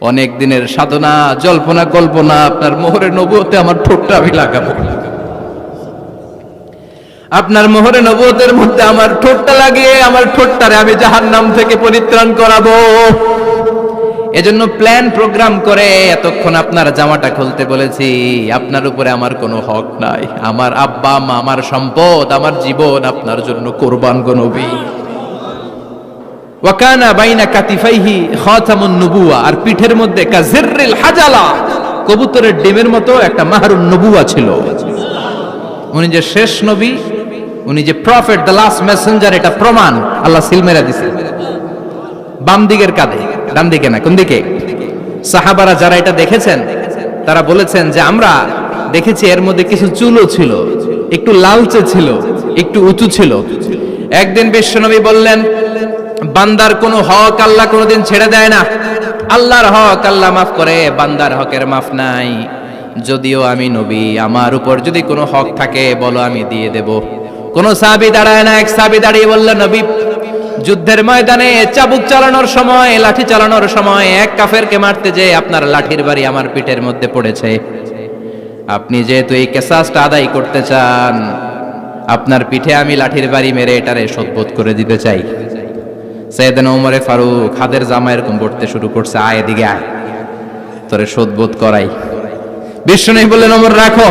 অনেক দিনের সাধনা, জল্পনা কল্পনা, আপনার মোহরে নবুয়তে আমার ঠোঁটটা আমি লাগাবো, আপনার মোহরে নবুয়তের মধ্যে আমার ঠোঁটটা লাগিয়ে আমার ঠোঁটটারে আমি জাহান্নাম থেকে পরিত্রাণ করাবো। এজন্য প্ল্যান প্রোগ্রাম করে এতক্ষণ আপনার জামাটা খুলতে বলেছি। আপনার উপরে আমার কোনো হক নাই। আমার আব্বা মা, আমার সম্পদ, আমার জীবন আপনার জন্য কোরবান গো নবী। ওয়াকানা বাইনা কাতিফাইহি খাতামুন নবুওয়া, আর পিঠের মধ্যে কাজিররিল হাজালা, কবুতরের ডিমের মতো একটা মাহরুন নবুওয়া ছিল। উনি যে শেষ নবী, উনি যে প্রফেট, দ্য লাস্ট মেসেঞ্জার, এটা প্রমাণ আল্লাহ সিল মেরা দিছে বাম দিকের কাঁধে, ডান দিকে না। কোন দিকে? সাহাবারা যারা এটা দেখেছেন তারা বলেছেন যে আমরা দেখেছি এর মধ্যে কিছু চুলও ছিল, একটু লালচে ছিল, একটু উঁচু ছিল। একদিন বিশ্বনবী বললেন, বান্দার কোনো হক আল্লাহ কোনোদিন ছেড়ে দেয় না। আল্লাহর হক আল্লাহ মাফ করে, বান্দার হকের মাফ নাই। যদিও আমি নবী, আমার উপর যদি কোনো হক থাকে বলো, আমি দিয়ে দেব। কোন সাহাবী দাঁড়ায় না। এক সাহাবী দাঁড়িয়ে বললেন, নবী, যুদ্ধের ময়দানে চাবুক চালানোর সময়, লাঠি চালানোর সময় এক কাফেরকে মারতে যে আপনার লাঠির বাড়ি আমার পিঠের মধ্যে পড়েছে। আপনি যেহেতু এই কেসাসটা আদায় করতে চান, আপনার পিঠে আমি লাঠির বাড়ি মেরে এটারে শোধবোধ করে দিতে চাই। সাইয়েদনা ওমরে ফারুক হাতের জামা এরকম পড়তে শুরু করছে, আয় এদিকে আয়, তোরে শোধবোধ করাই। বিশ্বনবী বললেন, ওমর রাখো,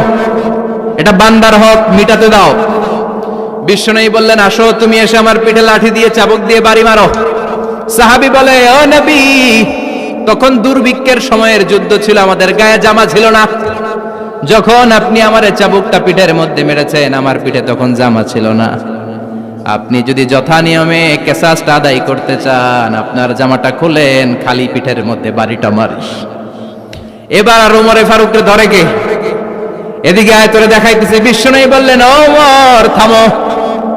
এটা বান্দার হক, মিটাতে দাও। বিশ্বনবী বললেন, আসো, তুমি এসে আমার পিঠে লাঠি দিয়ে চাবুক দিয়ে বাড়ি মারো। সাহাবী বলে, ও নবী, তখন দুর্ভিক্ষের সময়ের যুদ্ধ ছিল, আমাদের গায়ে জামা ছিল না। যখন আপনি আমার চাবুকটা পিঠের মধ্যে মেরেছেন, আমার পিঠে তখন জামা ছিল না। আপনি যদি যথা নিয়মে কেসাসটা আদায় করতে চান, আপনার জামাটা খুলেন, খালি পিঠের মধ্যে বাড়িটা মারিস। এবার আর ওমরে ফারুককে ধরে কে? এদিকে আয়, তোরে দেখাইতেছে। বিশ্বনবী বললেন, ওমর থামো,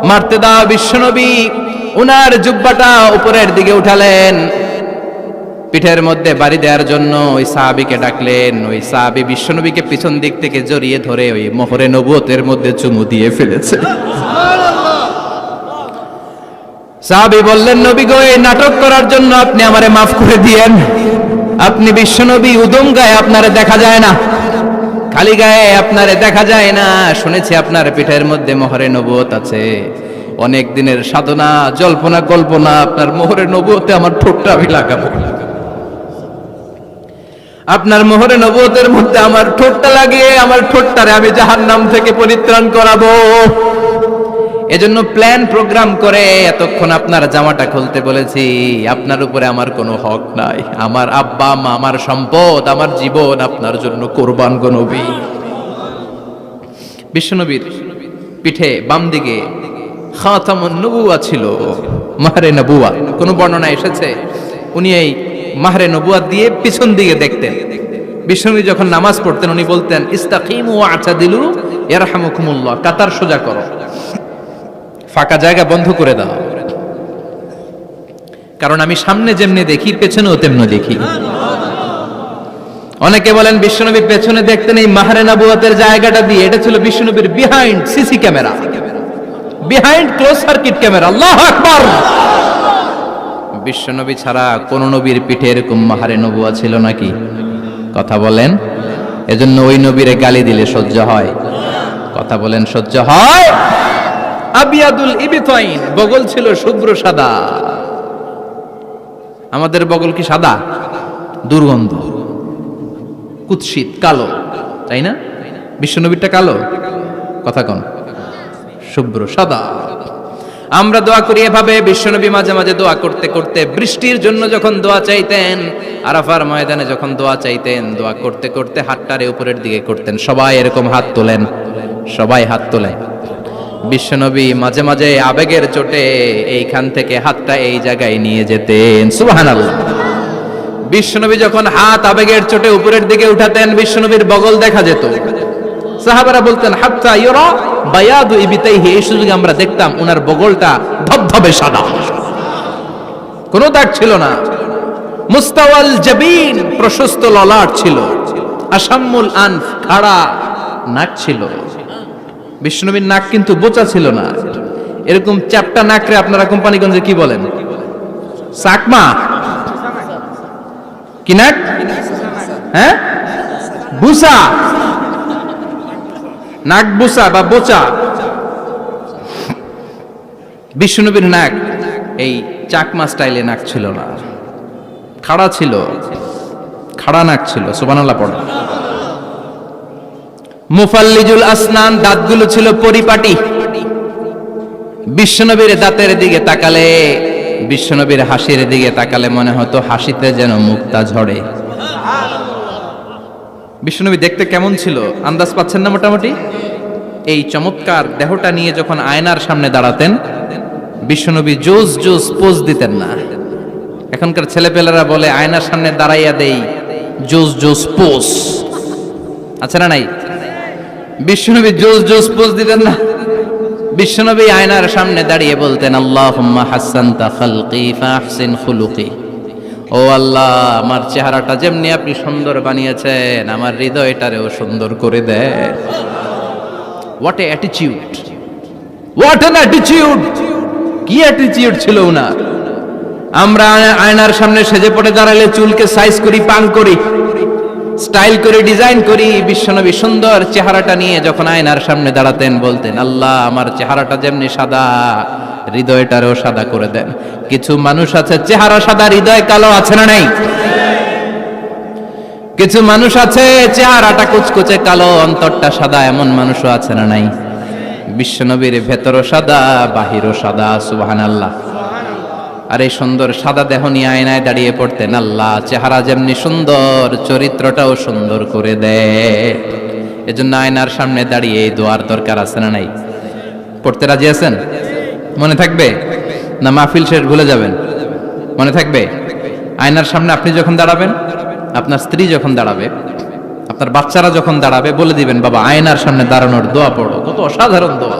মারতে দাও। বিশ্বনবী উনার জুব্বাটা উপরের দিকে উঠালেন, পিঠের মধ্যে বাড়ি দেওয়ার জন্য ওই সাহাবীকে ডাকলেন। ওই সাহাবী বিশ্বনবীকে পিছন দিক থেকে জড়িয়ে ধরে ওই মোহরে নবুয়তের মধ্যে চুমু দিয়ে ফেলেছে। সাহাবী বললেন, নবী গো, এই নাটক করার জন্য আপনি আমারে মাফ করে দিয়েন। আপনি বিশ্বনবী, উদম গায়ে আপনারে দেখা যায় না, খালি গায়ে আপনারে দেখা যায় না। শুনেছি আপনার পিঠের মধ্যে মোহরে নবুয়ত আছে। অনেক দিনের সাধনা, জল্পনা কল্পনা, আপনার মোহরে নবুয়তে আমার ঠোঁটটা আমি লাগাবো, আপনার মোহরে নবুয়তের মধ্যে আমার ঠোঁটটা লাগিয়ে আমার ঠোঁটটারে আমি জাহান্নাম থেকে পরিত্রাণ করাবো। এজন্য প্ল্যান প্রোগ্রাম করে এতক্ষণ আপনার জামাটা খুলতে বলেছি। আপনার উপরে আমার কোনো হক নাই। আমার আব্বা মা, আমার সম্পদ, আমার জীবন আপনার জন্য কোরবান গো নবী। বিশ্বনবীর পিঠে বাম দিকে খাতামুন নবুওয়া ছিল, মাহরে নবুওয়া। কোন বর্ণনা এসেছে উনি এই মাহরে নবুওয়া দিয়ে পিছন দিকে দেখতেন। বিশ্বনবী যখন নামাজ পড়তেন উনি বলতেন, ইস্তাকিমু ওয়া'তাদিলু ইয়ারহামুকুমুল্লাহ, কাতার সোজা করো, ফাঁকা জায়গা বন্ধ করে দাও। কারণ আমি সামনে যেমনি দেখি, পেছনেও তেমনি দেখি। অনেকে বলেন বিশ্বনবী পেছনে দেখতেন এই মাহরে নবুয়তের জায়গাটা দিয়ে। এটা ছিল বিশ্বনবীর behind CC camera, behind close circuit camera. আল্লাহু আকবার। বিশ্বনবী ছাড়া কোন নবীর পিঠে এরকম মাহরে নবুয়া ছিল নাকি? কথা বলেন। এজন্য ওই নবীরে গালি দিলে সহ্য হয়? কথা বলেন, সহ্য হয়? আবিয়াদুল ইবতাইন, বগল ছিল শুভ্র সাদা। আমাদের বগল কি সাদা? দুর্গন্ধ, কুৎসিত, কালো, তাই না? বিশ্বনবীরটা কালো? কথা কন, শুভ্র সাদা। আমরা দোয়া করি এভাবে। বিশ্বনবী মাঝে মাঝে দোয়া করতে করতে, বৃষ্টির জন্য যখন দোয়া চাইতেন, আরাফার ময়দানে যখন দোয়া চাইতেন, দোয়া করতে করতে হাতটারে উপরের দিকে করতেন। সবাই এরকম হাত তোলেন, সবাই হাত তোলেন। বিশ্বনবী মাঝে মাঝে আবেগের চোটে এইখান থেকে হাতটা এই জায়গায় নিয়ে যেতেন। সুবহানাল্লাহ। বিশ্বনবী যখন হাত আবেগের চোটে উপরের দিকে উঠাতেন, বিশ্বনবীর বগল দেখা যেত। সাহাবারা বলতেন, হাত্তা ইউরা বায়াদু ইবতাইহি, এই সুযোগে আমরা দেখতাম ওনার বগলটা ধবধবে সাদা, কোনো দাগ ছিল না। মুস্তাওয়াল জাবিন, প্রশস্ত ললাট ছিল। আসাম্মুল আনফ, খাড়া নাক ছিল। বিশ্বনবীর নাক কিন্তু বোচা ছিল না। এরকম চ্যাপটা নাকরে আপনারা কোম্পানিগঞ্জে কি বলেন? চাকমা। কি নাক? হ্যাঁ, বুসা, নাক বুসা বা বোচা। বিশ্বনবীর নাক এই চাকমা স্টাইলে নাক ছিল না, খাড়া ছিল, খাড়া নাক ছিল। সুবহানাল্লাহ পড়ো। মুফাল্লিজুল আসনান, দাঁতগুলো ছিল পরিপাটি। বিশ্বনবীর দাঁতের দিকে তাকালে, বিশ্বনবীর হাসির দিকে তাকালে মনে হতো হাসিতে যেন মুক্তা ঝরে। বিশ্বনবী দেখতে কেমন ছিল আন্দাজ পাচ্ছেন না মোটামুটি? এই চমৎকার দেহটা নিয়ে যখন আয়নার সামনে দাঁড়াতেন, বিশ্বনবী জোস জোস পোজ দিতেন না। এখনকার ছেলেপেলেরা বলে আয়নার সামনে দাঁড়াইয়া দেই জোস জোস পোজ, আছে না নাই? বিশ্বনবী জোস জোস পোজ দিতেন না। বিশ্বনবী আয়নার সামনে দাঁড়িয়ে বলতেন, আল্লাহুম্মা হাসানতা খালকি ফাহসিন খুলুকি। ও আল্লাহ, আমার চেহারাটা যেমনি আপনি সুন্দর বানিয়েছেন, আমার হৃদয়টারেও সুন্দর করে দেন। What a attitude, what an attitude! কি অ্যাটিটিউড ছিল উনার! আমরা আয়নার সামনে সেজে পড়ে দাঁড়ালে চুলকে সাইজ করি, পাং করি, স্টাইল করে, ডিজাইন করি। বিশ্বনবী সুন্দর চেহারাটা নিয়ে যখন আয়নার সামনে দাঁড়াতেন বলতেন, আল্লাহ, আমার চেহারাটা যেমনি সাদা, হৃদয়টারও সাদা করে দেন। কিছু মানুষ আছে চেহারা সাদা, হৃদয় কালো, আছে না নাই? কিছু মানুষ আছে চেহারাটা কুচকুচে কালো, অন্তরটা সাদা, এমন মানুষও আছে না নাই? বিশ্বনবীর ভেতরও সাদা, বাহিরও সাদা। সুবহানাল্লাহ। আর এই সুন্দর সাদা দেহ নিয়ে আয়নায় দাঁড়িয়ে পড়তেন, আল্লাহ, চেহারা যেমনি সুন্দর, চরিত্রটাও সুন্দর করে দেয়। এজন্য আয়নার সামনে দাঁড়িয়ে এই দোয়ার দরকার, আছে না নাই? পড়তে রাজি আছেন? মনে থাকবে না মাহফিল শেষ ভুলে যাবেন? মনে থাকবে? আয়নার সামনে আপনি যখন দাঁড়াবেন, আপনার স্ত্রী যখন দাঁড়াবে, আপনার বাচ্চারা যখন দাঁড়াবে, বলে দিবেন, বাবা, আয়নার সামনে দাঁড়ানোর দোয়া পড়ো। কত অসাধারণ দোয়া!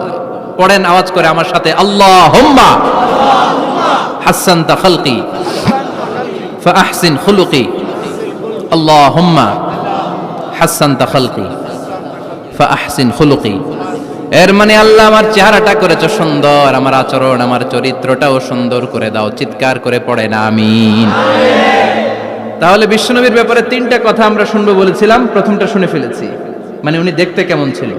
পড়েন আওয়াজ করে আমার সাথে, আল্লাহুম্মা হাসানতা খালকি ফাহসিন খুলুকি। আল্লাহুম্মা হাসানতা খালকি ফাহসিন খুলুকি। এর মানে, আল্লাহ, আমার চেহারাটা করেছো সুন্দর, আমার আচরণ, আমার চরিত্রটাও সুন্দর করে দাও। চিৎকার করে পড়েন আমিন। তাহলে বিশ্বনবীর ব্যাপারে তিনটা কথা আমরা শুনবো বলেছিলাম, প্রথমটা শুনে ফেলেছি। মানে উনি দেখতে কেমন ছিল,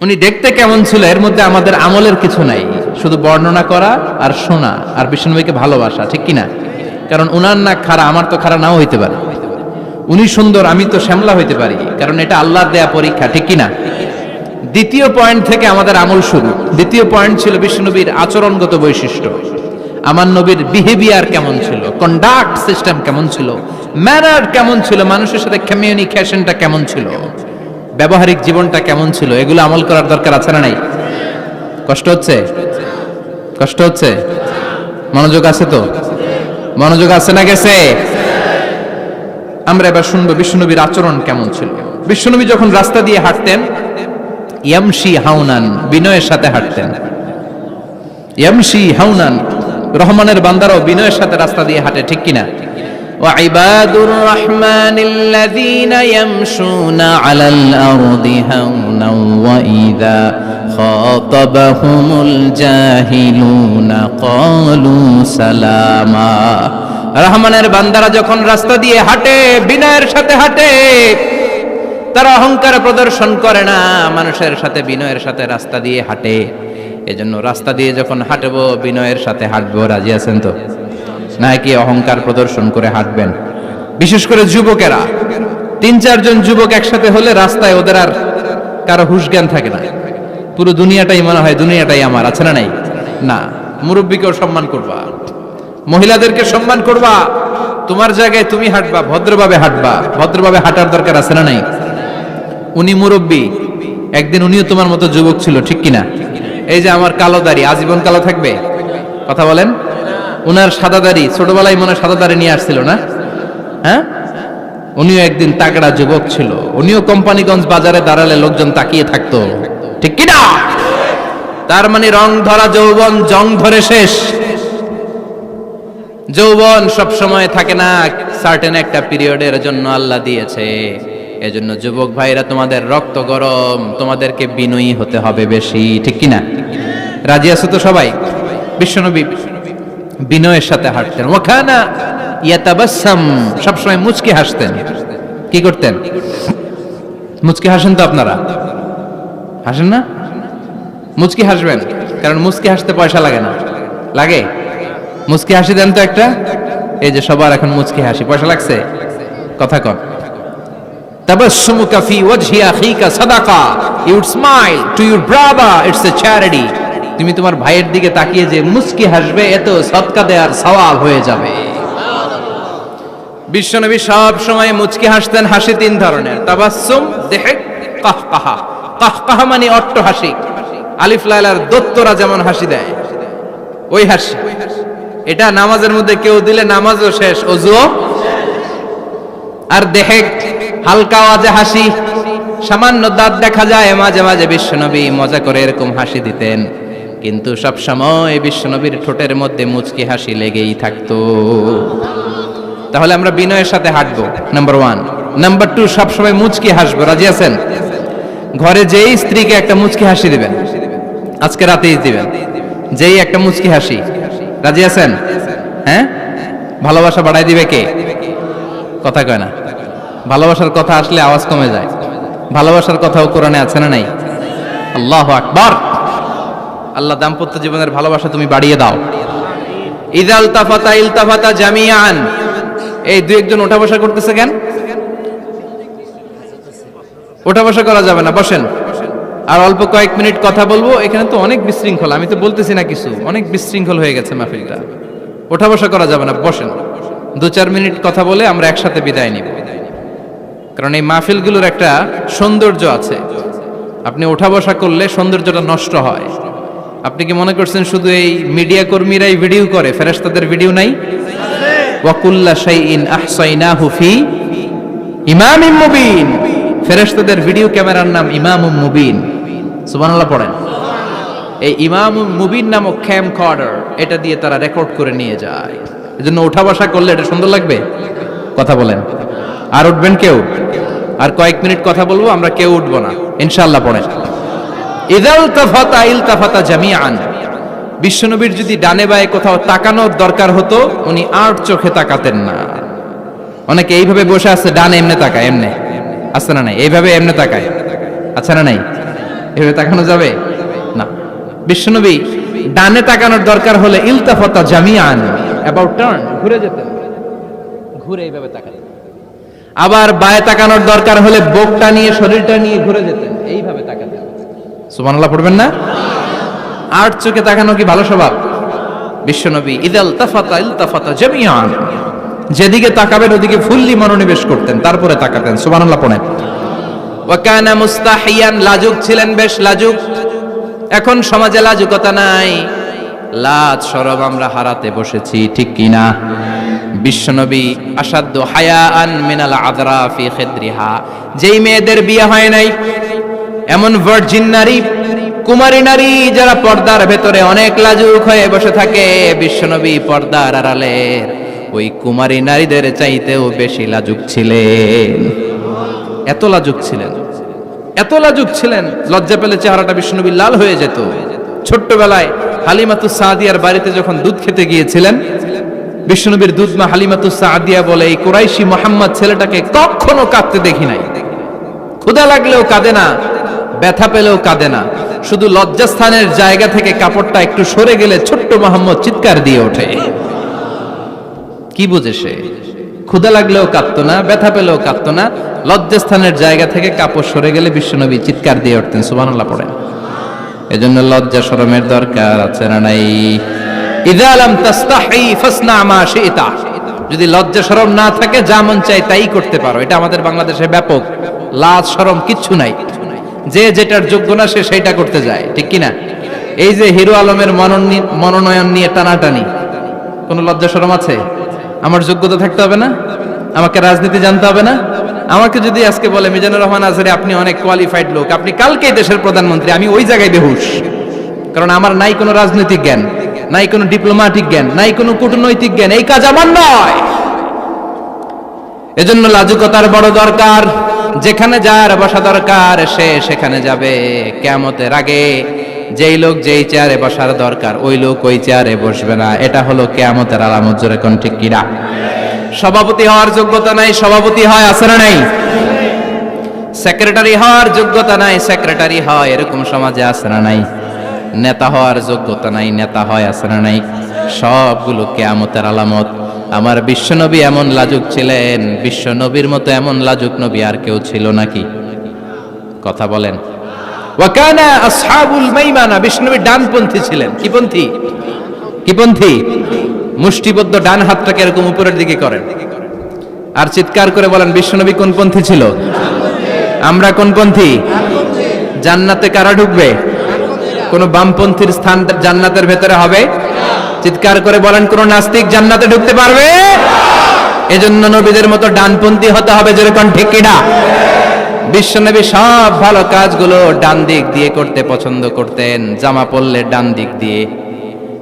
উনি দেখতে কেমন ছিল, এর মধ্যে আমাদের আমলের কিছু নাই, শুধু বর্ণনা করা আর শোনা আর বিশ্বনবীকে ভালোবাসা, ঠিক কিনা? কারণ উনার না খাড়া, আমার তো খাড়া নাও হইতে পারে। উনি সুন্দর, আমি তো শ্যামলা হইতে পারি, কারণ এটা আল্লাহর দেয়া পরীক্ষা, ঠিক কিনা? দ্বিতীয় পয়েন্ট থেকে আমাদের আমল শুরু। দ্বিতীয় পয়েন্ট ছিল বিশ্বনবীর আচরণগত বৈশিষ্ট্য। আমার নবীর বিহেভিয়ার কেমন ছিল, কন্ডাক্ট সিস্টেম কেমন ছিল, ম্যানার কেমন ছিল, মানুষের সাথে কমিউনিকেশনটা কেমন ছিল, ব্যবহারিক জীবনটা কেমন ছিল, এগুলো আমল করার দরকার, আছে না নাই? কষ্ট হচ্ছে? কষ্ট হচ্ছে? মনোযোগ আছে তো? মনোযোগ আছে না গেছে? আমরা এবার শুনবো বিশ্বনবীর আচরণ কেমন ছিল। বিশ্বনবী যখন রাস্তা দিয়ে হাঁটতেন, ইয়ামশি হাউনান, বিনয়ের সাথে হাঁটতেন। ইয়ামশি হাউনান, রহমানের বান্দারাও বিনয়ের সাথে রাস্তা দিয়ে হাঁটে, ঠিক কিনা? ওয়া ইবাদুর রাহমানিল্লাযীনা ইয়ামশুনা আলাল আরদি হাওনান ওয়া ইযা খাতাবাহুমুল জাহিলুনা ক্বালু সালামা। রহমানের বান্দারা যখন রাস্তা দিয়ে হাঁটে, বিনয়ের সাথে হাঁটে, তারা অহংকার প্রদর্শন করে না, মানুষের সাথে বিনয়ের সাথে রাস্তা দিয়ে হাঁটে। এজন্য রাস্তা দিয়ে যখন হাঁটবো, বিনয়ের সাথে হাঁটবো। রাজি আছেন তো? নাকি অহংকার প্রদর্শন করে হাঁটবেন? বিশেষ করে যুবকেরা, 3-4 জন যুবক একসাথে হলে রাস্তায় ওদের আর কারো হুঁশ জ্ঞান থাকে না, পুরো দুনিয়াটাই মনে হয় দুনিয়াটাই আমার, আছে না নাই? না, মুরব্বীকেও সম্মান করবা, মহিলাদেরকে সম্মান করবা, তোমার জায়গায় তুমি হাঁটবা, ভদ্রভাবে হাঁটবা। ভদ্রভাবে হাঁটার দরকার, আছে না নাই? উনি মুরব্বী, একদিন উনিও তোমার মতো যুবক ছিল, ঠিক কিনা? এই যে আমার কালো দাড়ি, আজীবন কালো থাকবে? কথা বলেন। উনার সাদা দাড়ি, ছোটবেলায় মনে সাদা দাড়ি নিয়ে আসছিল না? হ্যাঁ, উনিও একদিন তাগড়া যুবক ছিল, উনিও কোম্পানিগঞ্জ বাজারে দাঁড়ালে লোকজন তাকিয়ে থাকতো, ঠিক কিনা? তার মানে রং ধরা যৌবন জং ধরে শেষ। যৌবন সব সময় থাকে না, সার্টেন একটা পিরিয়ডের জন্য আল্লাহ দিয়েছে। এজন্য যুবক ভাইরা, তোমাদের রক্ত গরম, তোমাদেরকে বিনয়ী হতে হবে বেশি, ঠিক কিনা? রাজি আছো তো সবাই? বিশ্বনবী বিনয়ের সাথে হাঁটতেন। ওয়াকানা ইয়াতাবাসসাম, সবসময় মুচকি হাসতেন। কি করতেন? মুচকি হাসেন তো আপনারা? হাসেন না? মুচকি হাসবেন, কারণ মুচকি হাসতে পয়সা লাগে না। লাগে? মুচকি হাসি দেন তো একটা। এই যে সবার এখন মুচকি হাসি, পয়সা লাগছে? কথা কন। তাবাসসুমুকা ফি ওয়াজহি আখিকা সাদাকা, you would smile to your brother, it's a charity. তুমি তোমার ভাইয়ের দিকে তাকিয়ে যে মুচকি হাসবে, এত সদকা দেওয়ার সওয়াব হয়ে যাবে। বিশ্বনবী সব সময় মুচকি হাসতেন। হাসি তিন ধরনের, তাবাসসুম, দিহক, কাহকাহা। কাহকাহা মানে অট্ট হাসি, আলিফ লাইলার দত্তরা যেমন হাসি দেয় ওই হাসি। এটা নামাজের মধ্যে কেউ দিলে নামাজও শেষ, ওযুও। আর দিহক, হালকা আওয়াজে হাসি, সামান্য দাঁত দেখা যায় মাঝে মাঝে। বিশ্বনবী মজা করে এরকম হাসি দিতেন, কিন্তু সব সময় বিশ্বনবীর ঠোঁটের মধ্যে মুচকি হাসি লেগেই থাকতো। তাহলে আমরা বিনয়ের সাথে হাঁটবো, নাম্বার 1। নাম্বার 2, সবসময় মুচকি হাসবো। রাজি আছেন? ঘরে যেই স্ত্রীকে একটা মুচকি হাসি দিবেন, আজকে রাতেই দিবেন, যেই একটা মুচকি হাসি। রাজি আছেন? হ্যাঁ? ভালোবাসা বাড়াই দিবে কে? কথা কয় না। ভালোবাসার কথা আসলে আওয়াজ কমে যায়। ভালোবাসার কথাও কোরআনে আছে না নাই? আল্লাহু আকবার। আল্লাহ দাম্পত্য জীবনের ভালোবাসা তুমি বাড়িয়ে দাও। ইদাল তাফাতা ইলতাফাতা জামিআন। এই দুই একজন ওঠা বসা করতেছে কেন? ওঠা বসা করা যাবে না, বসেন। আর অল্প কয়েক মিনিট কথা বলবো। এখানে তো অনেক বিশৃঙ্খলা, আমি তো বলতেছি না কিছু, অনেক বিশৃঙ্খল হয়ে গেছে মাহফিলটা। ওঠা বসা করা যাবে না, বসেন। 2-4 মিনিট কথা বলে আমরা একসাথে বিদায় নিব। কারণ এই মাহফিলগুলোর একটা সৌন্দর্য আছে, আপনি ওঠা বসা করলে সৌন্দর্যটা নষ্ট হয়। আপনি কি মনে করছেন শুধু এই মিডিয়া কর্মীরাই ভিডিও করে, ফেরেশতাদের ভিডিও নাই? ওয়া কুল্লা শাইইন আহসাইনাহু ফি ইমামিম মুবিন। ফেরেশতাদের ভিডিও ক্যামেরার নাম ইমামুম মুবিন। সুবহানাল্লাহ পড়েন। এই ইমামুম মুবিন নামক ক্যামকর্ডার, এটা দিয়ে তারা রেকর্ড করে নিয়ে যায়। এজন্য ওঠা বসা করলে এটা সুন্দর লাগবে। কথা বলেন। আর উঠবেন কেউ? আর কয়েক মিনিট কথা বলবো, আমরা কেউ উঠবো না ইনশাআল্লাহ। পড়েন। ইদাল তাফাতা ইলতাফাতা জামিআন। বিশ্বনবীর যদি ডানে বায়ে কোথাও তাকানোর দরকার হতো, উনি আর চোখে তাকাতেন না। অনেকে এইভাবে বসে আছে, ডানে এমনে তাকায়, এমনে আছে না নাই? এইভাবে এমনে তাকায়, আছে না নাই? এইভাবে তাকানো যাবে না। বিশ্বনবী ডানে তাকানোর দরকার হলে ইলতাফাতা জামিআন, অ্যাবাউট টার্ন, ঘুরে যেতেন, ঘুরে এইভাবে তাকাতেন। আবার বায়ে তাকানোর দরকার হলে বুকটা নিয়ে, শরীরটা নিয়ে ঘুরে যেতেন, এইভাবে তাকাতেন। সুবহানাল্লাহ পড়বেন না? আর চোখে তাকানো কি ভালো স্বভাব? বিশ্বনবী ইদাল তাফাতা ইলতাফাতা জামিআন, যেদিকে তাকাবেন ওদিকে ফুল্লি মনোনিবেশ করতেন, তারপরে তাকাতেন। সুবহানাল্লাহ পড়েন। ওয়া কানা মুস্তাহিয়ান, লাজুক ছিলেন, বেশ লাজুক। এখন সমাজে লাজুকতা নাই, লাজ শরম আমরা হারাতে বসেছি, ঠিক কি না? বিশ্বনবী আসাদ্দু হায়াআন মিনাল আযরা ফি খিদরিহা, যেই মেয়েদের বিয়ে হয় নাই, এমন ভার্জিন নারী, কুমারী নারী যারা পর্দার ভেতরে অনেক লাজুক হয়ে বসে থাকে, বিশ্বনবী পর্দার আড়ালের ওই কুমারী নারীদের চাইতেও বেশি লাজুক ছিলেন। এত লাজুক ছিলেন, এত লাজুক ছিলেন, লজ্জা পেলে চেহারাটা বিশ্বনবী লাল হয়ে যেত। ছোট্টবেলায় হালিমাতুস সাদিয়ার বাড়িতে যখন দুধ খেতে গিয়েছিলেন, বিশ্বনবীর দুধমা হালিমাতুস সাদিয়া বলে, এই কুরাইশি মোহাম্মদ ছেলেটাকে কখনো কাঁদতে দেখি নাই। ক্ষুধা লাগলেও কাঁদে না, ব্যথা পেলেও কাঁদে না, শুধু লজ্জাস্থানের জায়গা থেকে কাপড়টা একটু সরে গেলে ছোট্ট মোহাম্মদ চিৎকার দিয়ে ওঠে। কি বুঝে সে? ক্ষুধা লাগলেও কাঁদতো না, ব্যথা পেলেও কাঁদতো না, লজ্জাস্থানের জায়গা থেকে কাপড় সরে গেলে বিশ্বনবী চিৎকার দিয়ে উঠতেন। সুবহানাল্লাহ পড়েন। এজন্য লজ্জা শরমের দরকার আছে না নাই? ইযা লাম তাস্তাহি ফাসনা মা শি'তা, যদি লজ্জা শরম না থাকে যা মন চায় তাই করতে পারো। এটা আমাদের বাংলাদেশে ব্যাপক। লাজ শরম কিচ্ছু নাই, যে যেটার যোগ্য না সে সেইটা করতে যায়, ঠিক কি না? এই যে হিরো আলমের মনোনয়ন নিয়ে টানাটানি, কোনো লজ্জা শরম আছে? আমার যোগ্যতা থাকতে হবে না? আমাকে রাজনীতি জানতে হবে না? আমাকে যদি আজকে বলে মিজানুর রহমান আজহারী আপনি অনেক কোয়ালিফাইড লোক, আপনি কালকেই দেশের প্রধানমন্ত্রী, আমি ওই জায়গায় বেহুশ, কারণ আমার নাই কোনো রাজনৈতিক জ্ঞান, নাই কোনো ডিপ্লোম্যাটিক জ্ঞান, নাই কোনো কূটনৈতিক জ্ঞান, এই কাজ আমার নয়। এজন্য লাজুকতার বড় দরকার। যেখানে যার বসা দরকার সে সেখানে যাবে। কিয়ামতের আগে যেই লোক যেই চেয়ারে বসার দরকার ওই লোক ওই চেয়ারে বসবে না। এটা হলো কিয়ামতের আলামত। জোরে কোন ঠিক কিনা? সভাপতি হওয়ার যোগ্যতা নাই, সভাপতি হয়, আছে না নাই? সেক্রেটারি হওয়ার যোগ্যতা নাই, সেক্রেটারি হয়, এরকম সমাজে আছে না নাই? নেতা হওয়ার যোগ্যতা নাই, নেতা হয়, আছে না নাই? সবগুলো কিয়ামতের আলামত। আমার বিশ্বনবী এমন লাজুক ছিলেন, বিশ্বনবীর মতো এমন লাজুক নবী আর কেউ ছিল নাকি? কথা বলেন। ওয়া কানা আসহাবুল মাইমানা, বিশ্বনবী ডানপন্থী ছিলেন। কি পন্থী? কি পন্থী? মুষ্টিবদ্ধ ডান হাতটাকে এরকম উপরের দিকে করেন আর চিৎকার করে বলেন, বিশ্বনবী কোন পন্থী ছিল? আমরা কোন পন্থী? জান্নাতে কারা ঢুকবে? কোন বামপন্থীর স্থান জান্নাতের ভেতরে হবে? চিৎকার করে বলেন, কোন নাস্তিক জান্নাতে ঢুকতে পারবে? এজন্য নবীদের মতো ডানপন্থী হতে হবে, যেরকম ঠিক কিনা? বিশ্বনবী সব ভালো কাজগুলো ডান দিক দিয়ে করতে পছন্দ করতেন। জামা পরলে ডান দিক দিয়ে,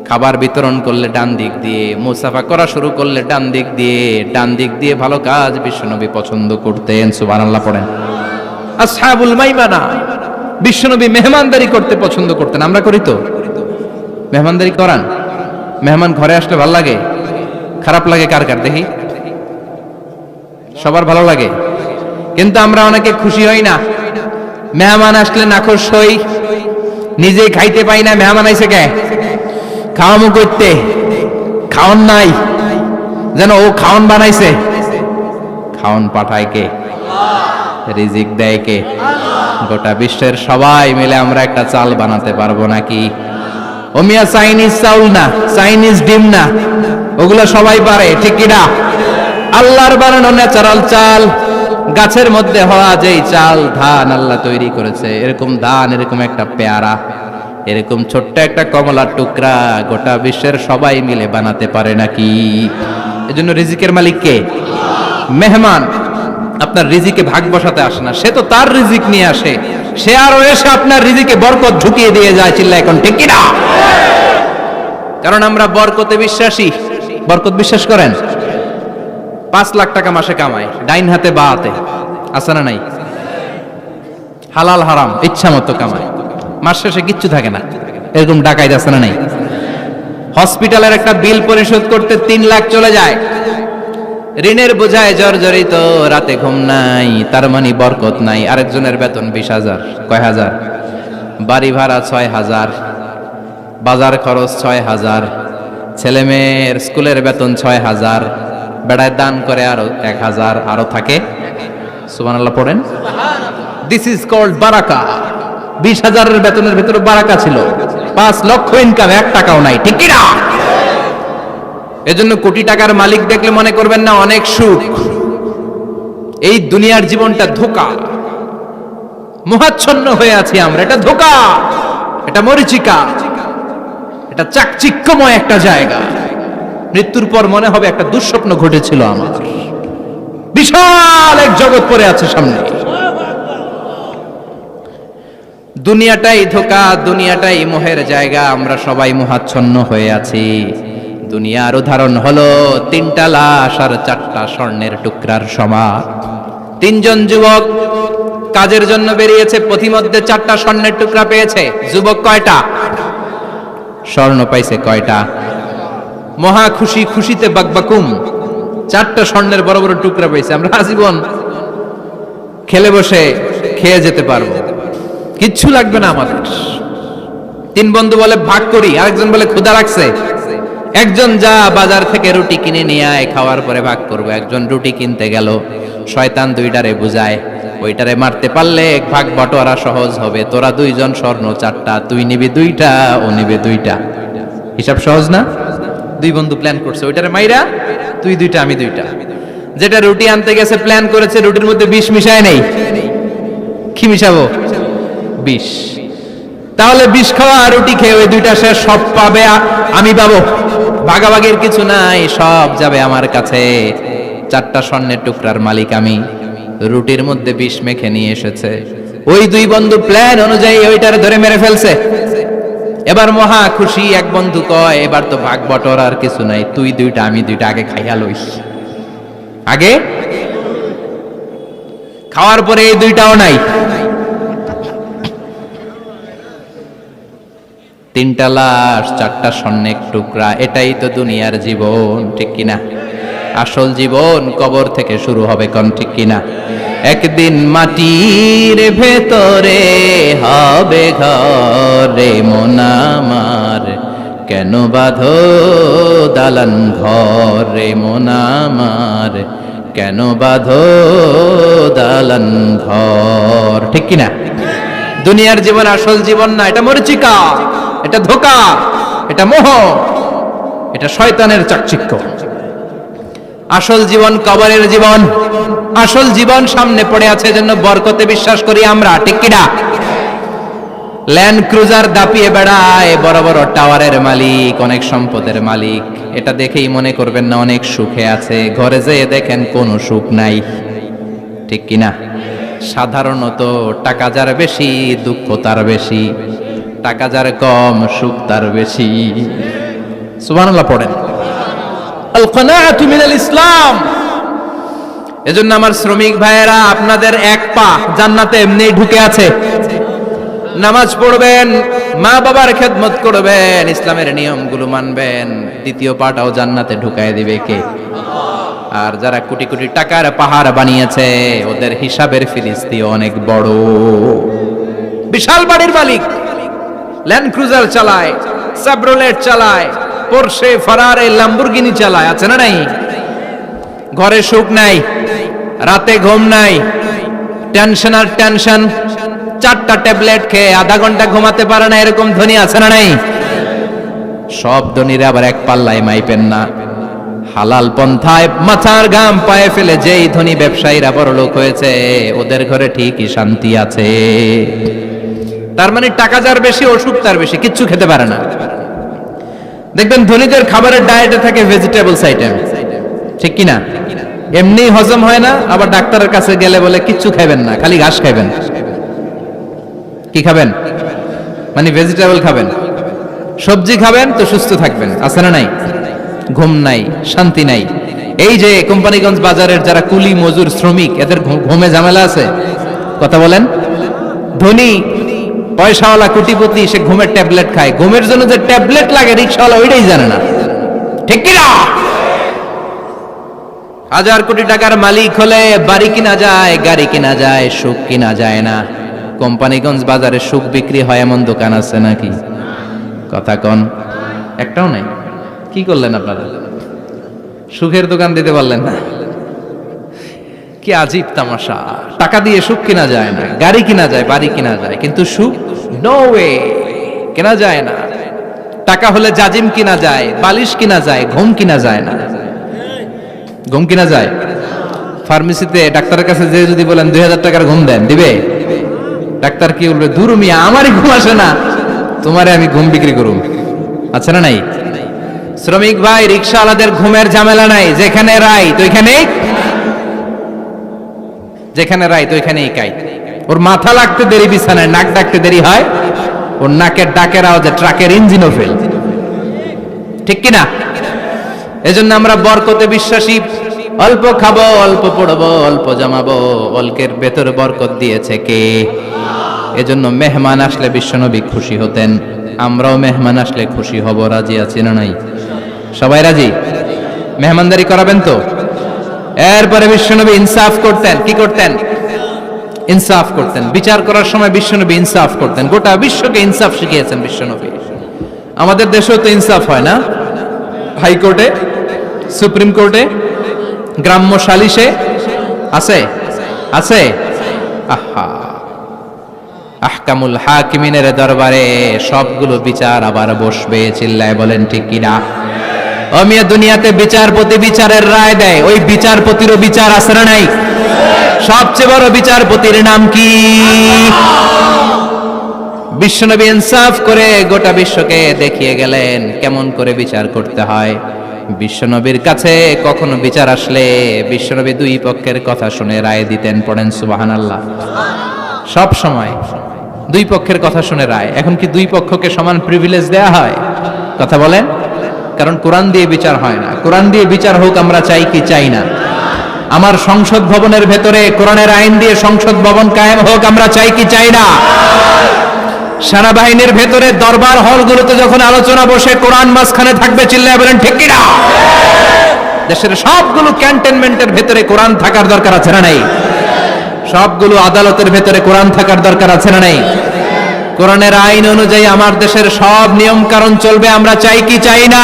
খাবার বিতরণ করলে ডান দিক দিয়ে, মুসাফা করা শুরু করলে ডান দিক দিয়ে, ডান দিক দিয়ে ভালো কাজ বিশ্বনবী পছন্দ করতেন। সুবহানাল্লাহ পড়েন। আসহাবুল মাইমানা, বিশ্বনবী মেহমানদারি করতে পছন্দ করতেন। আমরা করি তো? মেহমানদারি করান? মেহমান ঘরে আসলে ভালো লাগে? খারাপ লাগে কার কার দেখি? সবার ভালো লাগে, কিন্তু আমরা অনেকে খুশি হই না। মেহমান আসলে নাখোশ হই, নিজেই খাইতে পাই না। মেহমান আইছে কে? খাওয়ামু করতে, খাওন নাই, যেন ও খাওন বানাইছে। খাওন পাঠায় কে? রিজিক দেয় কে? গোটা বিশ্বের সবাই মিলে আমরা একটা চাল বানাতে পারবো নাকি? ওমিয়া চাইনিজ চাউল না, চাইনিজ ডিম না, ওগুলো সবাই পারে, ঠিক কিনা? আল্লাহর বানানো ন্যাচারাল চাল, গাছের মধ্যে হওয়া যেই চাল, ধান আল্লাহ তৈরি করেছে, এরকম ধান, এরকম একটা পেয়ারা, এরকম ছোট্ট একটা কমলার টুকরা গোটা বিশ্বের সবাই মিলে বানাতে পারে নাকি? এজন্য রিজিকের মালিক কে? মেহমান আপনার রিজিকে ভাগ বসাতে আসে না, সে তো তার রিজিক নিয়ে আসে, সে আরো এসে আপনার রিজিকে বরকত ঢুকিয়ে দিয়ে যায়। চিল্লা এখন ঠিক কিনা? কারণ আমরা বরকতে বিশ্বাসী। বরকত বিশ্বাস করেন? 5 লাখ টাকা মাসে কামায়, ডাইন হাতে বা হাতে, আছে না নাই? হালাল হারাম ইচ্ছা মতো কামায়, মাস শেষে কিচ্ছু থাকে না, এরকম ডাকাইত আছে না নাই? হসপিটালের একটা বিল পরিশোধ করতে 3 লাখ চলে যায়, ঋণের বোঝায় জর্জরিত, রাতে ঘুম নাই, তার মানে বরকত নাই। আরেকজনের বেতন 20,000, কয় হাজার? বাড়ি ভাড়া 6,000, বাজার খরচ 6,000, ছেলে মেয়ের স্কুলের বেতন 6,000, বেড়ায় দান করে আরো 1,000, আরো থাকে। সুবহানাল্লাহ পড়েন। দিস ইজ কল্ড বারাকা। 20,000-এর বেতনের ভেতরে বারাকা ছিল। 5 লক্ষ ইনকাম, 1 টাকাও নাই, ঠিক কিনা? এজন্য কোটি টাকার মালিক দেখলে মনে করবেন না অনেক সুখ। এই দুনিয়ার জীবনটা ধোঁকা, মোহাচ্ছন্ন হয়ে আছি আমরা। এটা ধোঁকা, এটা মরিচিকা, এটা চাকচিক্যময় একটা জায়গা। মৃত্যুর পর মনে হবে একটা দুঃস্বপ্ন ঘটেছিল আমার, বিশাল এক জগৎ পড়ে আছে সামনে। দুনিয়াটাই ধোঁকা, দুনিয়াটাই মোহের জায়গা, আমরা সবাই মোহাচ্ছন্ন হয়ে আছি। দুনিয়ার উদাহরণ হলো 3টা লাশ আর 4টা স্বর্ণের টুকরার সমান। 3 জন যুবক কাজের জন্য বেরিয়েছে, পথিমধ্যে 4টা স্বর্ণের টুকরা পেয়েছে। যুবক কয়টা? স্বর্ণ পাইছে কয়টা? মহা খুশি, খুশিতে বাকবাকুম, 4টা স্বর্ণের বড় বড় টুকরা পাইছে। আমরা আজীবন খেলে বসে খেয়ে যেতে পারবো, কিচ্ছু লাগবে না আমাদের। 3 বন্ধু বলে ভাগ করি, আরেকজন বলে ক্ষুধা লাগছে। একজন যা বাজার থেকে রুটি কিনে নিয়ে আয়, খাওয়ার পরে ভাগ করবো। একজন রুটি কিনতে গেল, শয়তান 2টারে বুঝায়, ওইটারে মারতে পারলে ভাগ বটোয়ারা সহজ হবে। তোরা 2 জন স্বর্ণ 4টা, তুই নিবি 2টা, ও নিবে 2টা। হিসাব সহজ না? 2 বন্ধু প্ল্যান করছে, ওইটারে মাইরা তুই 2টা, আমি 2টা। যেটা রুটি আনতে গেছে প্ল্যান করেছে রুটির মধ্যে বিষ মিশায় নেই, কি মিশাবো? বিষ। তাহলে বিষ খাওয়া রুটি খেয়ে ওই 2টা সে সব পাবে, আমি পাবো। ভাগাভাগির কিছু নাই, সব যাবে আমার কাছে। 4টা স্বর্ণের টুকরার মালিক আমি। রুটির মধ্যে বিষ মেখে নিয়ে এসেছে, ওই 2 বন্ধু প্ল্যান অনুযায়ী ওইটারে ধরে মেরে ফেলছে। এবার মহা খুশি। এক বন্ধু কয়, এবার তো ভাগ বটর আর কিছু নাই, তুই 2টা, আমি 2টা, আগে খাইয়া লইস। আগে খাওয়ার পরে এই 2টাও নাই। 3টা লাশ, 4টা স্বর্ণের টুকরা, এটাই তো দুনিয়ার জীবন, ঠিক কিনা? আসল জীবন কবর থেকে শুরু হবে, কোন ঠিক কিনা? একদিন মাটির ভেতরে হবে ঘর রে মন আমার, কেন বাঁধো দালান ঘর রে মন আমার, কেন বাঁধো দালান ঘর, ঠিক কিনা? দুনিয়ার জীবন আসল জীবন না, এটা মরিচিকা, এটা ধোঁকা, এটা মোহ, এটা শয়তানের চাকচিক্য। আসল জীবন কবরের জীবন, আসল জীবন সামনে পড়ে আছে, জন্য বরকতে বিশ্বাস করি আমরা, ঠিক কিনা? ল্যান্ড ক্রুজার দাপিয়ে বেড়ায়, বড় বড় টাওয়ারের মালিক, অনেক সম্পদের মালিক, এটা দেখেই মনে করবেন না অনেক সুখে আছে, ঘরে যেয়ে দেখেন কোনো সুখ নাই, ঠিক কিনা? সাধারণত টাকা যার বেশি দুঃখ তার বেশি, টাকা যার কম সুখ তার বেশি। সুবহানাল্লাহ পড়েন। আল কানাআতু মিনাল ইসলাম। এজন্য আমার শ্রমিক ভাইয়েরা, আপনাদের এক পা জান্নাতে এমনিই ঢুকে আছে। নামাজ পড়বেন, মা বাবার খেদমত করবেন, ইসলামের নিয়মগুলো মানবেন, দ্বিতীয় পাটাও জান্নাতে ঢুকায় দিবে কে? আর যারা কোটি কোটি টাকার পাহাড় বানিয়েছে, ওদের হিসাবের ফিরিস্তি অনেক বড়। বিশাল বাড়ির মালিক, ল্যান্ড ক্রুজার চালায়, সাব্রোলেট চালায়, পোরশে, ফারারে, ল্যাম্বরগিনি চালায়, আছে না নাই? ঘরে সুখ নাই, রাতে ঘুম নাই, টেনশন আর টেনশন, 4টা ট্যাবলেট খেয়ে আধা ঘন্টা ঘুমাতে পারে না, এরকম ধনী আছে না নাই? সব ধনীরা আবার এক পাল্লায় মাইপেন না। হালাল পন্থায় মাথার ঘাম পায়ে ফেলে যেই ধনী ব্যবসায়ীরা বড়লোক হয়েছে, ওদের ঘরে ঠিকই শান্তি আছে। তার মানে টাকা যার বেশি, অসুখ তার বেশি, কিচ্ছু খেতে পারে না। দেখবেন ধনীদের খাবারের ডায়েটে থাকে ভেজিটেবলস আইটেম, ঠিক কিনা? এমনি হজম হয় না, আবার ডাক্তারের কাছে গেলে বলে কিচ্ছু খাবেন না, খালি ঘাস খাবেন। কি খাবেন? মানে ভেজিটেবল খাবেন, সবজি খাবেন তো সুস্থ থাকবেন, আছে না নাই? ঘুম নাই, শান্তি নাই। এই যে কোম্পানিগঞ্জ বাজারের যারা কুলি মজুর শ্রমিক, এদের ঘুমে ঝামেলা আছে, কথা বলেন। ধনী পয়সাওয়ালা কোটিপতি, সে ঘুমের ট্যাবলেট খায়, ঘুমের জন্য যে ট্যাবলেট লাগে রিকশাওয়ালা ওইটাই জানে না, ঠিক কিনা? 1000 কোটি টাকার মালিক হলে বাড়ি কিনা যায়, গাড়ি কিনা যায়, সুখ কিনা যায় না। কোম্পানিগঞ্জ বাজারে সুখ বিক্রি হয় এমন দোকান আছে নাকি? কথা কন, একটাও নাই। কি করলেন আপনারা? সুখের দোকান দিতে পারলেন না? কি আজীব তামাশা! টাকা দিয়ে সুখ কিনা যায় না, গাড়ি কিনা যায়, বাড়ি কিনা যায়, কিন্তু সুখ নো ওয়ে, কেনা যায় না। টাকা হলে জাজিম কিনা যায়, বালিশ কিনা যায়, ঘুম কিনা যায় না। ঘুম কিনা যায়? ফার্মেসিতে ডাক্তারের কাছে যে যদি বলেন 2000 টাকার ঘুম দেন, দিবে? ডাক্তার কি বলবে? দূর মিয়া, আমারই ঘুম আসে না, তোমারে আমি ঘুম বিক্রি করুম, আছে না নাই? শ্রমিক ভাই, রিকশাওয়ালাদের ঘুমের ঝামেলা নাই, যেখানে রাই তো ওইখানেই, যেখানে রাই তো ওইখানেই কাই। ওর মাথা লাগতে দেরি বিছানায়, নাক ডাকতে দেরি হয়, ওর নাকের ডাকের আওয়াজে ট্রাকের ইঞ্জিনও ফেল, ঠিক কিনা? এজন্য আমরা বরকতে বিশ্বাসী। অল্প খাবো, অল্প পড়বো, অল্প জমাবো, অল্পের ভেতর বরকত দিয়েছে কে? এজন্য মেহমান আসলে বিশ্বনবী খুশি হতেন, আমরাও মেহমান আসলে খুশি হব। রাজি আছি না নাই? সবাই রাজি? মেহমানদারি করাবেন তো? এরপরে বিশ্বনবী ইনসাফ করতেন। কি করতেন? ইনসাফ করতেন। বিচার করার সময় বিশ্বনবী ইনসাফ করতেন। গোটা বিশ্বকে ইনসাফ শিখিয়েছেন বিশ্বনবী। আমাদের দেশেও তো ইনসাফ হয় না? হাইকোর্টে, সুপ্রিম কোর্টে, গ্রাম্য সালিশে আছে, আছে। আহা, আহকামুল হাকিমিনের দরবারে সবগুলো বিচার আবার বসবে। চিল্লায় বলেন ঠিক কিনা? ও মিয়া, দুনিয়াতে বিচারপতি বিচারের রায় দেয়, ওই বিচারপতিরও বিচার আছে না নাই? সবচেয়ে বড় বিচারপতির নাম কি? বিশ্বনবী ইনসাফ করে গোটা বিশ্বকে দেখিয়ে গেলেন কেমন করে বিচার করতে হয়। বিশ্বনবীর কাছে কখনো বিচার আসলে বিশ্বনবী দুই পক্ষের কথা শুনে রায় দিতেন। পড়েন সুবহানাল্লাহ। সব সময় দুই পক্ষের কথা শুনে রায়। এখন কি দুই পক্ষকে সমান প্রিভিলেজ দেয়া হয়? কথা বলেন। কারণ কোরআন দিয়ে বিচার হয় না। কোরআন দিয়ে বিচার হোক আমরা চাই কি চাই না? আমার সংসদ ভবনের ভেতরে কোরআনের আইন দিয়ে সংসদ ভবন কায়েম হোক আমরা চাই কি চাই না? সেনাবাহিনীর ভেতরে দরবার হলগুলোতে যখন আলোচনা বসে কোরআন মাঝখানে থাকবে, চিল্লায় বলেন ঠিক কিনা? দেশের সবগুলো ক্যান্টনমেন্টের ভেতরে কোরআন থাকার দরকার আছে না নাই? সবগুলো আদালতের ভেতরে কোরআন থাকার দরকার আছে না নাই? কোরআনের আইন অনুযায়ী আমার দেশের সব নিয়ম কানুন চলবে, আমরা চাই কি চাই না?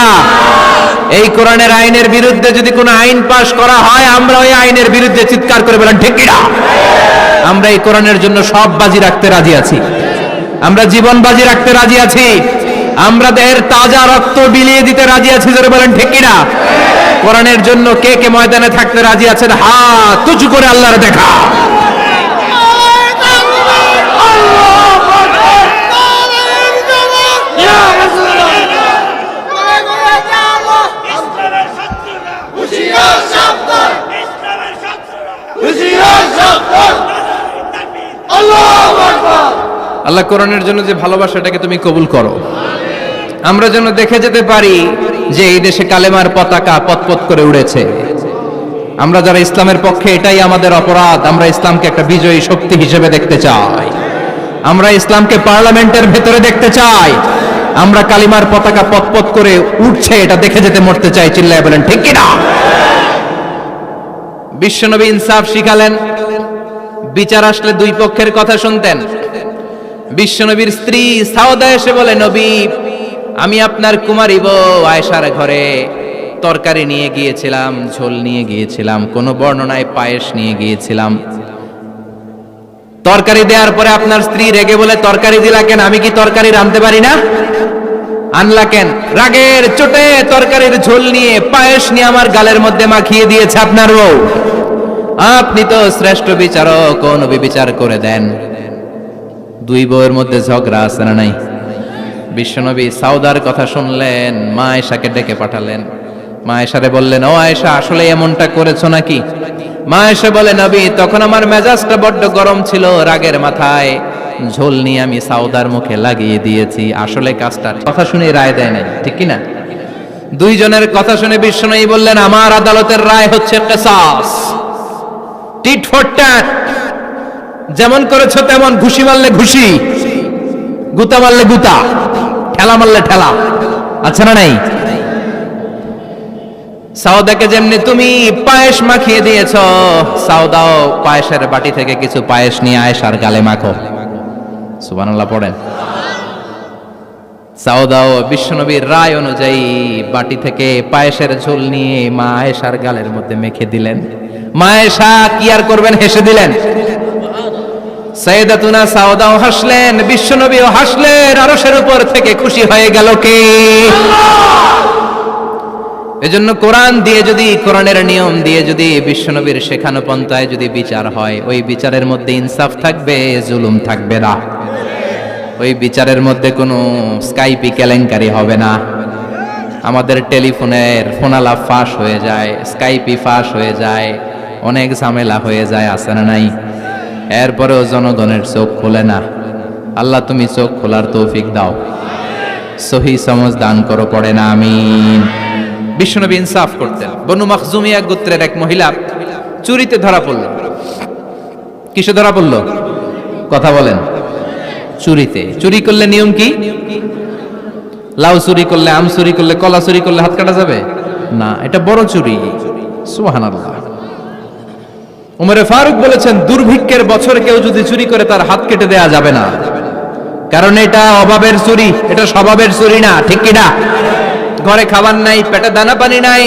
এই কোরআনের আইনের বিরুদ্ধে যদি কোনো আইন পাশ করা হয়, আমরা ওই আইনের বিরুদ্ধে চিৎকার করে বলেন ঠিক কি না? আমরা এই কোরআনের জন্য সব বাজি রাখতে রাজি আছি, আমরা জীবন বাজি রাখতে রাজি আছি, আমরা দেহের তাজা রক্ত বিলিয়ে দিতে রাজি আছি, জোরে বলেন ঠিক কি না? কোরআনের জন্য কে কে ময়দানে থাকতে রাজি আছেন হাত উঁচু করে আল্লাহর দেখা। আল্লাহ কোরআনের জন্য যে ভালোবাসাটাকে তুমি কবুল করো, আমরা যেন দেখে যেতে পারি যে এই দেশে কালেমার পতাকা পতপত করে উড়েছে। আমরা যারা ইসলামের পক্ষে, এটাই আমাদের অপরাধ। আমরা ইসলামকে একটা বিজয়ী শক্তি হিসেবে দেখতে চাই, আমরা ইসলামকে পার্লামেন্টের ভেতরে দেখতে চাই, আমরা কালিমার পতাকা পতপত করে উঠছে এটা দেখে যেতে মরতে চাই। চিল্লায় বলেন ঠিক কিনা? বিশ্বনবী ইনসাফ শিখালেন, বিচার আসলে দুই পক্ষের কথা শুনতেন। বিশ্বনবীর স্ত্রী সাউদা এসে বলে, নবী, আমি আপনার কুমারী বউ আয়েশার ঘরে তরকারি নিয়ে গিয়েছিলাম, ঝোল নিয়ে গিয়েছিলাম, কোন বর্ণনায় পায়েস নিয়ে গিয়েছিলাম। তরকারি দেওয়ার পরে আপনার স্ত্রী রেগে বলে, তরকারি দিলা কেন? আমি কি তরকারি রাঁধতে পারি না? আনলা কেন? রাগের চোটে তরকারির ঝোল নিয়ে পায়েস নিয়ে আমার গালের মধ্যে মাখিয়ে দিয়েছে আপনার বউ। আপনি তো শ্রেষ্ঠ বিচারক, নবী বিচার করে দেন। দুই বউয়ের মধ্যে ঝগড়া আছে না নাই? বিশ্বনবী সাউদার কথা শুনলেন, মা আয়েশাকে ডেকে পাঠালেন। মা আয়েশারে বললেন, ও আয়েশা, আসলে এমনটা করেছো নাকি? মা আয়েশা বলে, নবী, তখন আমার মেজাজটা বড্ড গরম ছিল, রাগের মাথায় ঝোল নিয়ে আমি সাউদার মুখে লাগিয়ে দিয়েছি। আসলে কাজটা কথা শুনে রায় দেয় নাই, ঠিক কি না? দুইজনের কথা শুনে বিশ্বনবী বললেন, আমার আদালতের রায় হচ্ছে কিসাস, টিট ফর ট্যাট। যেমন করেছো তেমন, ঘুষি মারলে ঘুষি, গুতা মারলে গুতা, ঠেলা মারলে ঠেলা, আচ্ছা না নাই? সাউদাকে যেমনি তুমি পায়েস মাখিয়ে দিয়েছ, সাউদাও পায়েসের বাটি থেকে কিছু পায়েস নিয়ে আয়েশার গালে মাখো। সুবহানাল্লাহ পড়েন। সাউদাও বিশ্বনবীর রায় অনুযায়ী বাটি থেকে পায়েসের ঝোল নিয়ে মা আয়েশার গালের মধ্যে মেখে দিলেন। মা আয়েশা কি আর করবেন, হেসে দিলেন। সাইয়েদাতুনা সাউদাও হাসলেন, বিশ্বনবীও হাসলেন। আরশের উপর থেকে খুশি হয়ে গেল কে? এজন্য কোরআন দিয়ে যদি, কোরআনের নিয়ম দিয়ে যদি, বিশ্বনবীর শেখানো পন্থায় যদি বিচার হয়, ওই বিচারের মধ্যে ইনসাফ থাকবে, জুলুম থাকবে না। ওই বিচারের মধ্যে কোনো স্কাইপি কেলেঙ্কারি হবে না। আমাদের টেলিফোনের ফোনালাপ ফাঁস হয়ে যায়, স্কাইপি ফাঁস হয়ে যায়, অনেক ঝামেলা হয়ে যায়, আছে না নাই? এরপরেও জনগণের চোখ খোলে না। আল্লাহ তুমি চোখ খোলার তৌফিক দাও, সহি সমঝ দান করো, পড়ে না আমিন। বিশ্বনবী ইনসাফ করতেন। বনু মাখজুমিয়া গোত্রের এক মহিলা চুরিতে ধরা পড়ল। কিসে ধরা পড়ল? কথা বলেন। চুরিতে। চুরি করলে নিয়ম কি? লাউ চুরি করলে, আম চুরি করলে, কলা চুরি করলে হাত কাটা যাবে না, এটা বড় চুরি। সুবহানাল্লাহ। উমরে ফারুক বলেছেন, দুর্ভিক্ষের বছর কেউ যদি চুরি করে তার হাত কেটে দেয়া যাবে না, কারণ এটা অভাবের চুরি, এটা স্বভাবের চুরি না, ঠিক কি না? ঘরে খাবার নাই, পেটে দানা পানি নাই,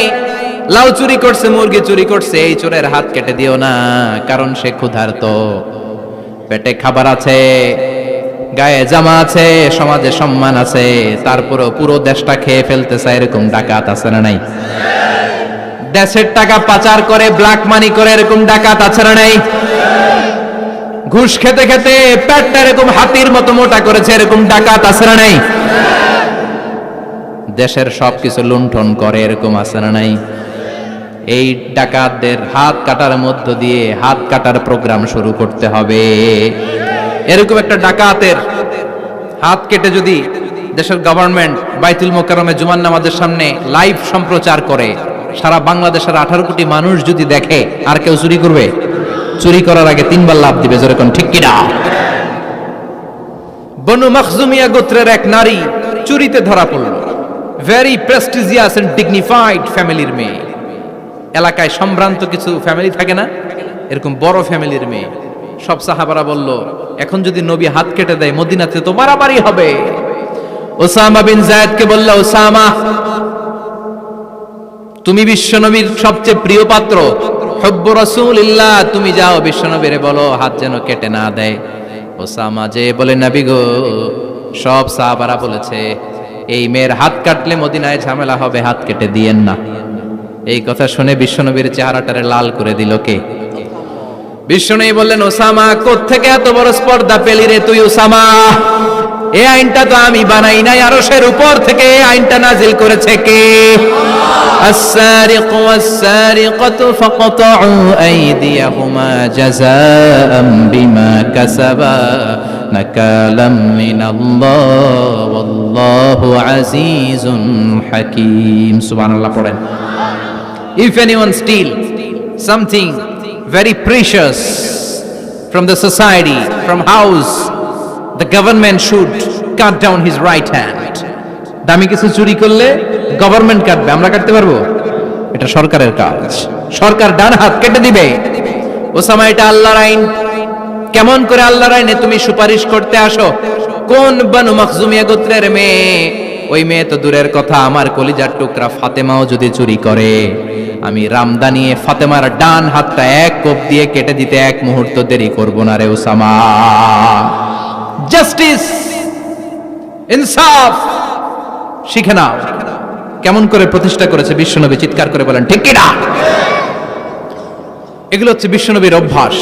লাউ চুরি করছে, মুরগি চুরি করছে, এই চোরের হাত কেটে দিও না, কারণ সে ক্ষুধার্ত, পেটে খাবার আছে, গায়ে জামা আছে, সমাজে সম্মান আছে, তারপরেও পুরো দেশটা খেয়ে ফেলতে চায়, এরকম ডাকাত আছে না নাই? দেশের টাকা পাচার করে, ব্ল্যাক মানি করে, এরকম ডাকাত আছে না নাই? ঘুষ খেতে খেতে পেটটা এরকম হাতির মতো মোটা করেছে, এরকম ডাকাত আছে না নাই? দেশের সবকিছু লুণ্ঠন করে, এরকম আছে না নাই? এই ডাকাতদের হাত কাটার মধ্য দিয়ে হাত কাটার প্রোগ্রাম শুরু করতে হবে। এরকম একটা ডাকাতের হাত কেটে যদি দেশের গভর্নমেন্ট বাইতুল মোকাররমে জুমার নামাজের সামনে লাইভ সম্প্রচার করে, সারা বাংলাদেশের 18 কোটি মানুষ যদি দেখে, আর কেউ চুরি করবে? চুরি করার আগে 3 বার লাভ দিবে, যেরকম ঠিক কিনা? বনু মাখজুমিয়া গোত্রের এক নারী চুরিতে ধরা পড়ল। ভেরি প্রেস্টিজিয়াস এন্ড ডিগনিফাইড ফ্যামিলির মেয়ে, এলাকায় সম্ভ্রান্ত কিছু ফ্যামিলি থাকে না, এরকম বড় ফ্যামিলির মেয়ে। সব সাহাবারা বলল, এখন যদি নবী হাত কেটে দেয় মদিনাতে তো মারামারি হবে। ওসামা বিন যায়েদকে বলল, ওসামা তুমি বিশ্বনবীর সবচেয়ে প্রিয় পাত্র, হুব্বু রাসূলিল্লাহ, তুমি যাও বিশ্বনবীরে বলো হাত যেন কেটে না দেয়। ওসামা যে বলে, নবী গো, সব সাহাবারা বলেছে এই মেয়ের হাত কাটলে মদিনায় ঝামেলা হবে, হাত কেটে দিয়েন না। এই কথা শুনে বিশ্বনবীর চেহারাটারে লাল করে দিল কে? বিশ্বনবী বললেন, ওসামা কোত্থেকে এত বড় স্পর্ধা পেলি রে তুই ওসামা? এই আইনটা তো আমি বানাই নাই, আরশের উপর থেকে এই আইনটা নাজিল করেছে কে? السارق والسارقة فاقطعوا أيديهما جزاء بما كسبا نكالا من الله والله عزيز حكيم. سبحان الله. পড়েন, if anyone steal something very precious from the society, from house, the government should cut down his right hand. দামি কিছু চুরি করলে গভর্নমেন্ট কাটবে, আমরা কাটতে পারবো? এটা সরকারের কাজ, সরকার ডান হাত কেটে দিবে। ওসামা, এটা আল্লাহর আইন। কেমন করে আল্লাহর আইনে তুমি সুপারিশ করতে আসো? কোন বানু মাখজুমিয়া গোত্রের মেয়ে? ওই মেয়ে তো দূরের কথা, আমার কলিজার টুকরা ফাতেমাও যদি চুরি করে, আমি রামদানিয়ে ফাতেমার ডান হাতটা এক কোপ দিয়ে কেটে দিতে এক মুহূর্ত দেরি করব না রে ওসামা। জাস্টিস, ইনসাফ শিখে নাও। কেমন করে প্রতিষ্ঠা করেছে বিশ্বনবী, চিৎকার করে বলেন ঠিক কি না? এগুলো হচ্ছে বিশ্বনবীর অভ্যাস,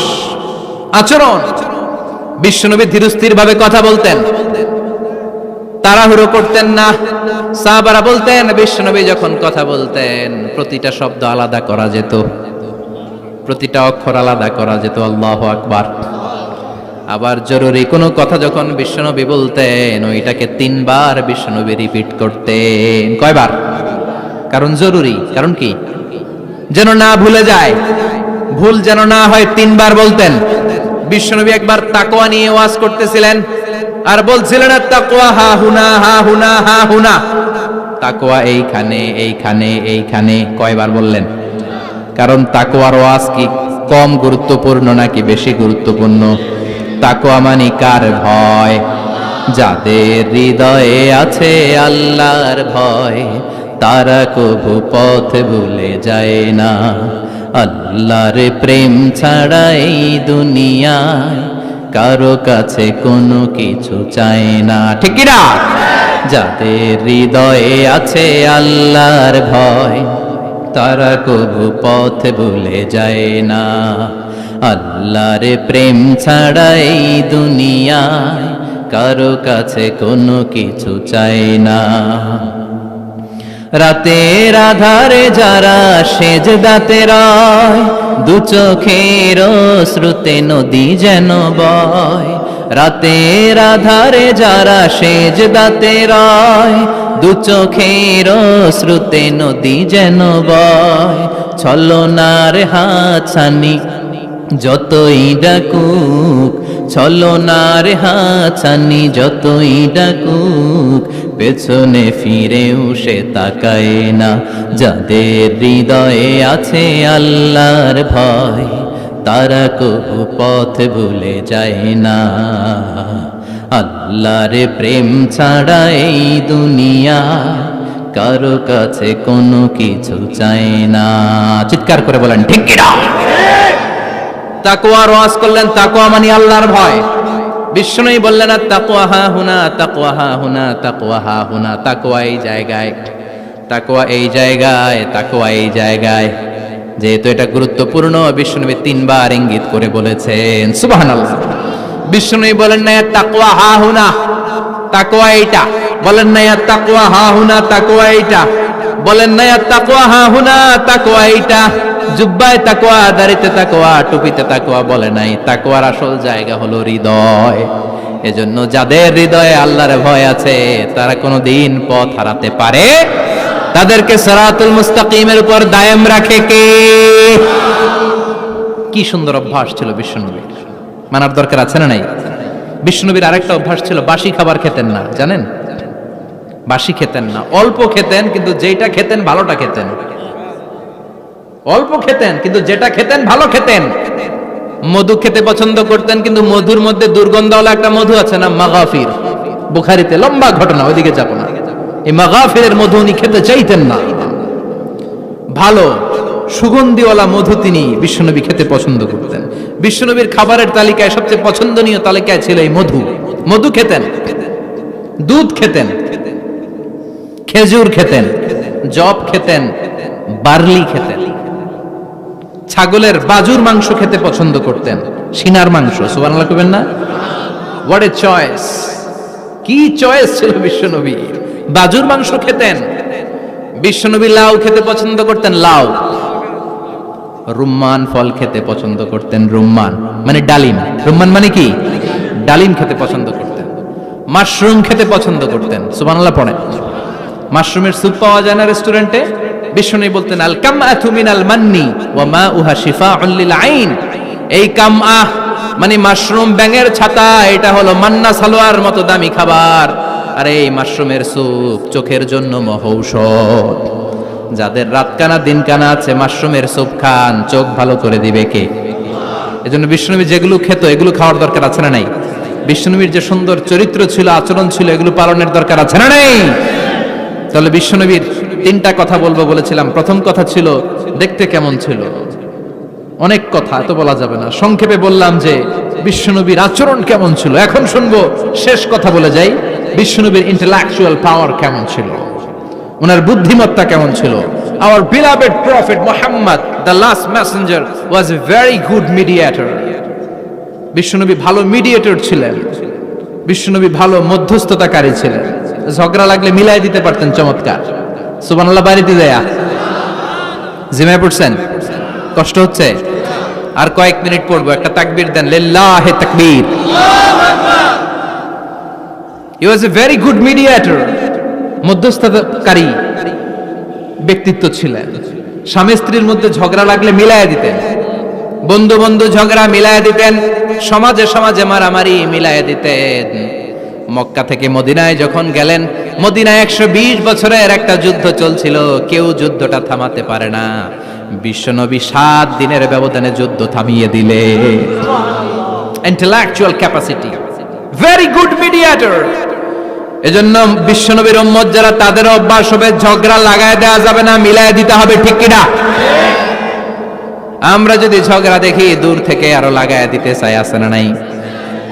আচরণ। বিশ্বনবী ধীরস্থির ভাবে কথা বলতেন, তাড়াহুড়ো করতেন না। সাহাবারা বলতেন, বিশ্বনবী যখন কথা বলতেন প্রতিটা শব্দ আলাদা করা যেত, প্রতিটা অক্ষর আলাদা করা যেত। আল্লাহু আকবার। আবার জরুরি কোনো কথা যখন বিশ্বনবী বলতেন, ওইটাকে 3 বার বিশ্বনবী রিপিট করতেন। কয়বার? কারণ জরুরি। কারণ কি? যেন না ভুলে যায়, ভুল যেন না হয়, 3 বার বলতেন। বিশ্বনবী একবার তাকওয়া নিয়ে ওয়াজ করতেছিলেন আর বলছিলেন, তাকওয়া হা হুনা হা হুনা হা হুনা, তাকওয়া এইখানে এইখানে এইখানে। কয়বার বললেন? কারণ তাকওয়ার ওয়াজ কি কম গুরুত্বপূর্ণ নাকি বেশি গুরুত্বপূর্ণ? তাকওয়া মানে কার ভয়? যাদের হৃদয়ে আছে আল্লাহর ভয়, তারা কবু পথ ভুলে যায় না। আল্লাহর প্রেম ছাড়া এই দুনিয়ায় কারো কাছে কোনো কিছু চায় না, ঠিক কি না? যাদের হৃদয়ে আছে আল্লাহর ভয়, তারা কবু পথ ভুলে যায় না। আল্লাহর প্রেম ছাড়া এই দুনিয়ায় কারো কাছে কোনো কিছু চায় না। রাতের আধারে যারা সেজদাতে রয়, দু চোখের শ্রুতে নদী যেন বয়। রাতের আধারে যারা সেজদাতে রয়, দু চোখের শ্রুতে নদী যেন বয়। ছলনার হাতছানি যতই ডাকুক, ছলনার হাতছানি যতই ডাকুক, পেছনে ফিরেও সে তাকায় না। যাদের হৃদয়ে আছে আল্লাহর ভয়, তারা কবু পথ ভুলে যায় না। আল্লাহর প্রেম ছাড়া এই দুনিয়া কারো কাছে কোনো কিছু চায় না। চিৎকার করে বলেন ঠিক কি না? তাকওয়ার ওয়াজ করলেন, তাকওয়া মানে আল্লাহর ভয়। বিশ্বনবী বললেন, তাকওয়া হা হুনা, তাকওয়া হা হুনা, তাকওয়া হা হুনা। তাকওয়া এই জায়গায়, তাকওয়া এই জায়গায়, তাকওয়া এই জায়গায়। যেহেতু এটা গুরুত্বপূর্ণ, বিশ্বনবী 3 বার ইঙ্গিত করে বলেছেন। সুবহানাল্লাহ। বিশ্বনবী বলেন না তাকওয়া হা হুনা, তাকওয়া এইটা। বলেন না তাকওয়া হা হুনা, তাকওয়া এইটা। বলেন না তাকওয়া হা হুনা, তাকওয়া এইটা। জুব্বায় তাকওয়া, দাড়িতে তাকওয়া, টুপিতে তাকওয়া বলে নাই। তাকওয়ার আসল জায়গা হলো হৃদয়। এজন্য যাদের হৃদয়ে আল্লাহর ভয় আছে, তারা কোনোদিন পথ হারাতে পারে। তাদেরকে সিরাতুল মুস্তাকিমের উপর দায়েম রাখে কে? কি সুন্দর অভ্যাস ছিল বিশ্বনবীর, মানার দরকার আছে না নাই? বিশ্বনবীর আরেকটা অভ্যাস ছিল, বাসি খাবার খেতেন না, জানেন? বাসি খেতেন না, অল্প খেতেন, কিন্তু যেটা খেতেন ভালোটা খেতেন। অল্প খেতেন কিন্তু যেটা খেতেন ভালো খেতেন। মধু খেতে পছন্দ করতেন, কিন্তু মধুর মধ্যে দুর্গন্ধওয়ালা একটা মধু আছে না, মাগাফির, বুখারীতে লম্বা ঘটনা, ওইদিকে যাব না। এই মাগাফিরের মধু উনি খেতে চাইতেন না। ভালো সুগন্ধিওয়ালা মধু তিনি বিশ্বনবী খেতে পছন্দ করতেন। বিশ্বনবীর খাবারের তালিকায় সবচেয়ে পছন্দনীয় তালিকায় ছিল এই মধু। মধু খেতেন, দুধ খেতেন, খেজুর খেতেন, জব খেতেন, বার্লি খেতেন, ছাগলের বাজুর মাংস খেতে পছন্দ করতেন, সিনার মাংস। সুবহানাল্লাহ কইবেন না? What a choice! কি চয়েস ছিল বিশ্বনবী! বাজুর মাংস খেতেন। বিশ্বনবী লাউ খেতে পছন্দ করতেন, লাউ। রুম্মান ফল খেতে পছন্দ করতেন, রুম্মান মানে ডালিম। রুম্মান মানে কি? ডালিম খেতে পছন্দ করতেন। মাশরুম খেতে পছন্দ করতেন। সুবহানাল্লাহ পড়েন। মাশরুমের স্যুপ পাওয়া যায় না রেস্টুরেন্টে? বিশ্বনবী বলতেন, আল কামআতু মিনাল মান্নি ওয়া মাউহা শিফাউন লিল আইন। এই কামআহ মানে মাশরুম, ব্যাঙের ছাতা, এটা হলো মান্না সালোয়ার মতো দামি খাবার। আর এই মাশরুমের স্যুপ চোখের জন্য মহৌষধ। যাদের রাত কানা দিন কানা আছে, মাশরুমের স্যুপ খান, চোখ ভালো করে দিবে কে? এজন্য বিশ্বনবী যেগুলো খেত এগুলো খাওয়ার দরকার আছে না নাই? বিশ্বনবীর যে সুন্দর চরিত্র ছিল, আচরণ ছিল, এগুলো পালনের দরকার আছে না নাই? তাহলে বিশ্বনবীর তিনটা কথা বলবো বলেছিলাম। প্রথম কথা ছিল দেখতে কেমন ছিল। অনেক কথা এত বলা যাবে না, সংক্ষেপে বললাম যে বিশ্বনবীর আচরণ কেমন ছিল। এখন শুনবো, শেষ কথা বলে যাই, বিশ্বনবীর ইন্টেলেকচুয়াল পাওয়ার কেমন ছিল, ওনার বুদ্ধিমত্তা কেমন ছিল। Our beloved prophet Muhammad, the last messenger, was a very good mediator. বিশ্বনবী ভালো মিডিয়েটর ছিলেন। বিশ্বনবী ভালো মধ্যস্থতাকারী ছিলেন। ঝগড়া লাগলে মিলাই দিতে পারতেন চমৎকার। সুবহানাল্লাহ বাড়িতে দেয়া। জিমায় পড়ছেন? কষ্ট হচ্ছে? আর কয়েক মিনিট পড়বো, একটা তাকবীর দেন, লিল্লাহি তাকবীর। He was a very good mediator. মধ্যস্থতাকারী ব্যক্তিত্ব ছিলেন। স্বামী স্ত্রীর মধ্যে ঝগড়া লাগলে মিলাইয়া দিতেন, বন্ধু বন্ধু ঝগড়া মিলাইয়া দিতেন, সমাজে সমাজে মারামারি মিলাইয়া দিতেন। মক্কা থেকে মদিনায় যখন গেলেন, মদিনায় 120 বছরের একটা যুদ্ধ চলছিল, কেউ যুদ্ধটা থামাতে পারে না। বিশ্বনবী 7 দিনের ব্যবধানে যুদ্ধ থামিয়ে দিলে। Intellectual capacity, very good mediator. এজন্য বিশ্বনবীর উম্মত যারা, তাদের অভ্যাস হবে ঝগড়া লাগায় দেওয়া যাবে না, মিলায় দিতে হবে, ঠিক কিনা? আমরা যদি ঝগড়া দেখি দূর থেকে আরো লাগায় দিতে চাই, আছে না নাই?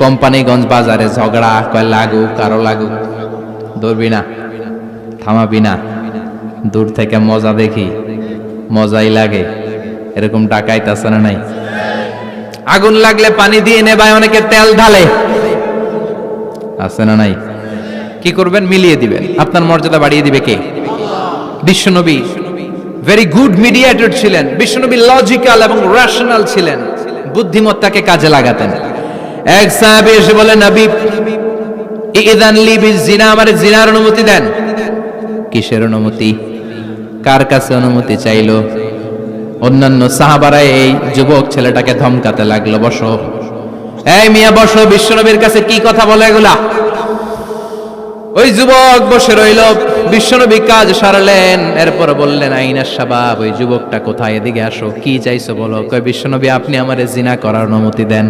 কোম্পানিগঞ্জ বাজারে ঝগড়া, কয় লাগুক আরো লাগুক, ধরবি না, থামাবি না, দূর থেকে মজা দেখি, মজাই লাগে, এরকম ডাকাইত আছে না নাই? আগুন লাগলে পানি দিয়ে নেবায়, অনেকে তেল ঢালে, আছে না নাই? কি করবেন? মিলিয়ে দিবেন। আপনার মর্যাদা বাড়িয়ে দিবে কে? বিশ্বনবী ভেরি গুড মিডিয়েটর ছিলেন। বিশ্বনবী লজিক্যাল এবং রেশনাল ছিলেন, বুদ্ধিমত্তাকে কাজে লাগাতেন। এক সাহাবী এসে বলে, নবী ইযান লি বিজিনা, আমার জিনার অনুমতি দেন। কিসের অনুমতি? কার কাছে অনুমতি চাইলো? অন্যান্য সাহাবারা এই যুবক ছেলেটাকে ধমকাতে লাগলো, বসো, এই মিয়া বসো, বিশ্বনবীর কাছে কি কথা বলে এগুলা? ওই যুবক বসে রইল। বিশ্বনবী কাজ সারলেন, এরপর বললেন, আইনাস শাবাব, ওই যুবকটা কোথায়, এদিকে আসো, কি চাইছো বলো। কয়, বিশ্বনবী আপনি আমারে জিনা করার অনুমতি দেন।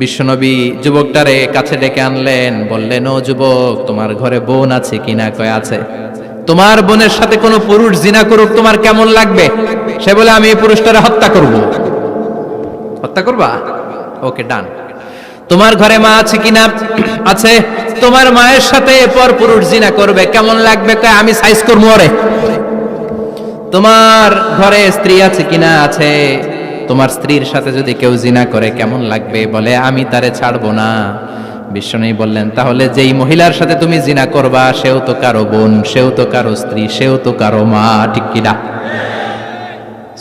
বিশ্বনবী যুবকটারে কাছে ডেকে আনলেন, বললেন, ও যুবক, তোমার ঘরে বোন আছে কিনা? কয়, আছে। তোমার বোনের সাথে কোনো পুরুষ জিনা করুক, তোমার কেমন লাগবে? সে বলে, আমি এই পুরুষটারে হত্যা করব। হত্যা করবা? ওকে, ডান। তোমার ঘরে মা আছে কিনা? আছে। তোমার মায়ের সাথে পর পুরুষ জিনা করবে, কেমন লাগবে? কয়, আমি সাইজ করবো ওরে। তোমার ঘরে স্ত্রী আছে কিনা? আছে। তোমার স্ত্রীর সাথে যদি কেউ জিনা করে কেমন লাগবে? বলে, আমি তারে ছাড়বো না। বিশ্বনবী বললেন, তাহলে যেই মহিলার সাথে তুমি জিনা করবা, সেও তো কারো বোন, সেও তো কারো স্ত্রী, সেও তো কারো মা, ঠিক কিনা?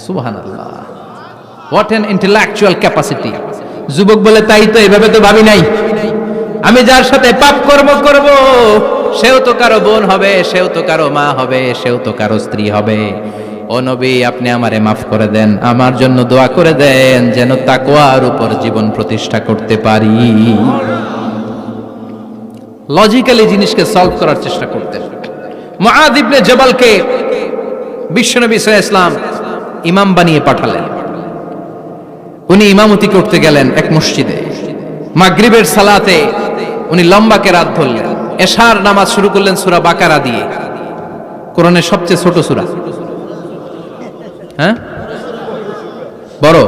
সুবহানাল্লাহ, হোয়াট এন ইন্টেলেকচুয়াল ক্যাপাসিটি। যুবক বলে, তাই তো, এভাবে তো ভাবি নাই। আমি যার সাথে পাপ কর্ম করব, সেও তো কারো বোন হবে, সেও তো কারো মা হবে, সেও তো কারো স্ত্রী হবে। ও নবী, আপনি আমারে মাফ করে দেন, আমার জন্য দোয়া করে দেন, যেন তাকওয়ার উপর জীবন প্রতিষ্ঠা করতে পারি। লজিক্যালি জিনিসকে সলভ করার চেষ্টা করতেন। মুআয ইবনে জাবালকে বিশ্বনবী সাল্লাল্লাহু আলাইহি ওয়াসাল্লাম ইমাম বানিয়ে পাঠালেন। উনি ইমামতি করতে গেলেন এক মসজিদে। মাগরিবের সালাতে উনি লম্বা কেরাত ধরলেন। এশার নামাজ শুরু করলেন সূরা বাকারা দিয়ে, কোরআনের সবচেয়ে ছোট সূরা। হ্যাঁ, বড়?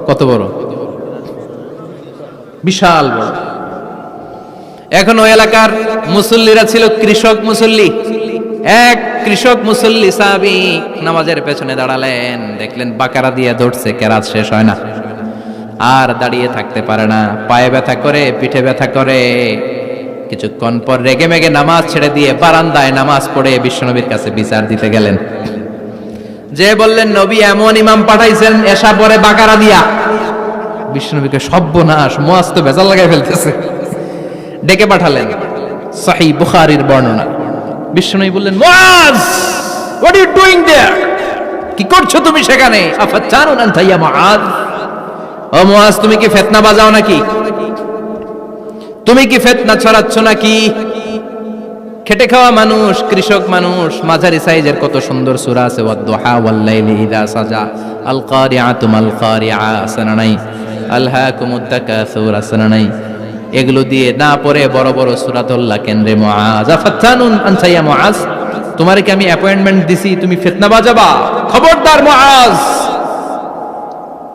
কত বড়? বিশাল বড়। এখন ওই এলাকার মুসল্লিরা ছিল কৃষক মুসল্লি। এক কৃষক মুসল্লি সাহাবী নামাজের পেছনে দাঁড়ালেন, দেখলেন বাকারা দিয়ে ধরছে, কেরাত শেষ হয় না, আর দাঁড়িয়ে থাকতে পারে না, পায়ে ব্যথা করে, পিঠে ব্যথা করে। কিছুক্ষণ পর রেগে মেগে নামাজ ছেড়ে দিয়ে বারান্দায় নামাজ পড়ে বিশ্বনবীর কাছে বিচার দিতে গেলেন। যে বললেন, নবী এমন ইমাম পাঠাইছেন এশা পরে বাকারা দিয়া। বিশ্বনবীকে সর্বনাশ, মুয়াজ তো ভেজাল লাগাই ফেলতেছে। ডেকে পাঠালেন, সহিহ বুখারীর বর্ণনা। বিশ্বনবী বললেন, মুয়াজ, what are you doing there? কি করছো তুমি সেখানে? আফাতানুন আনতা ইয়া মুআজ? ও মুয়াজ, তুমি কি ফিতনা বাজাও নাকি? তুমি কি ফিতনা ছড়াচ্ছ নাকি? খেটে খাওয়া মানুষ, কৃষক মানুষ, মাঝারি সাইজের কত সুন্দর সূরা আছে, ওয়াদ-দুহা ওয়াল-লাইলি ইযা সাজা, আল কারিআতু মাল কারিআ, আসনা নাই, আলহাকুমুত তাকাসুর, আসনা নাই। এগুলো দিয়ে না পড়ে বড় বড় সূরা ধরলা কেন রে মুআজ? আফাতানুন আনতা ইয়া মুআজ? তোমারে কি আমি অ্যাপয়েন্টমেন্ট দিছি তুমি ফিতনা বাজাবা? খবরদার মুআজ,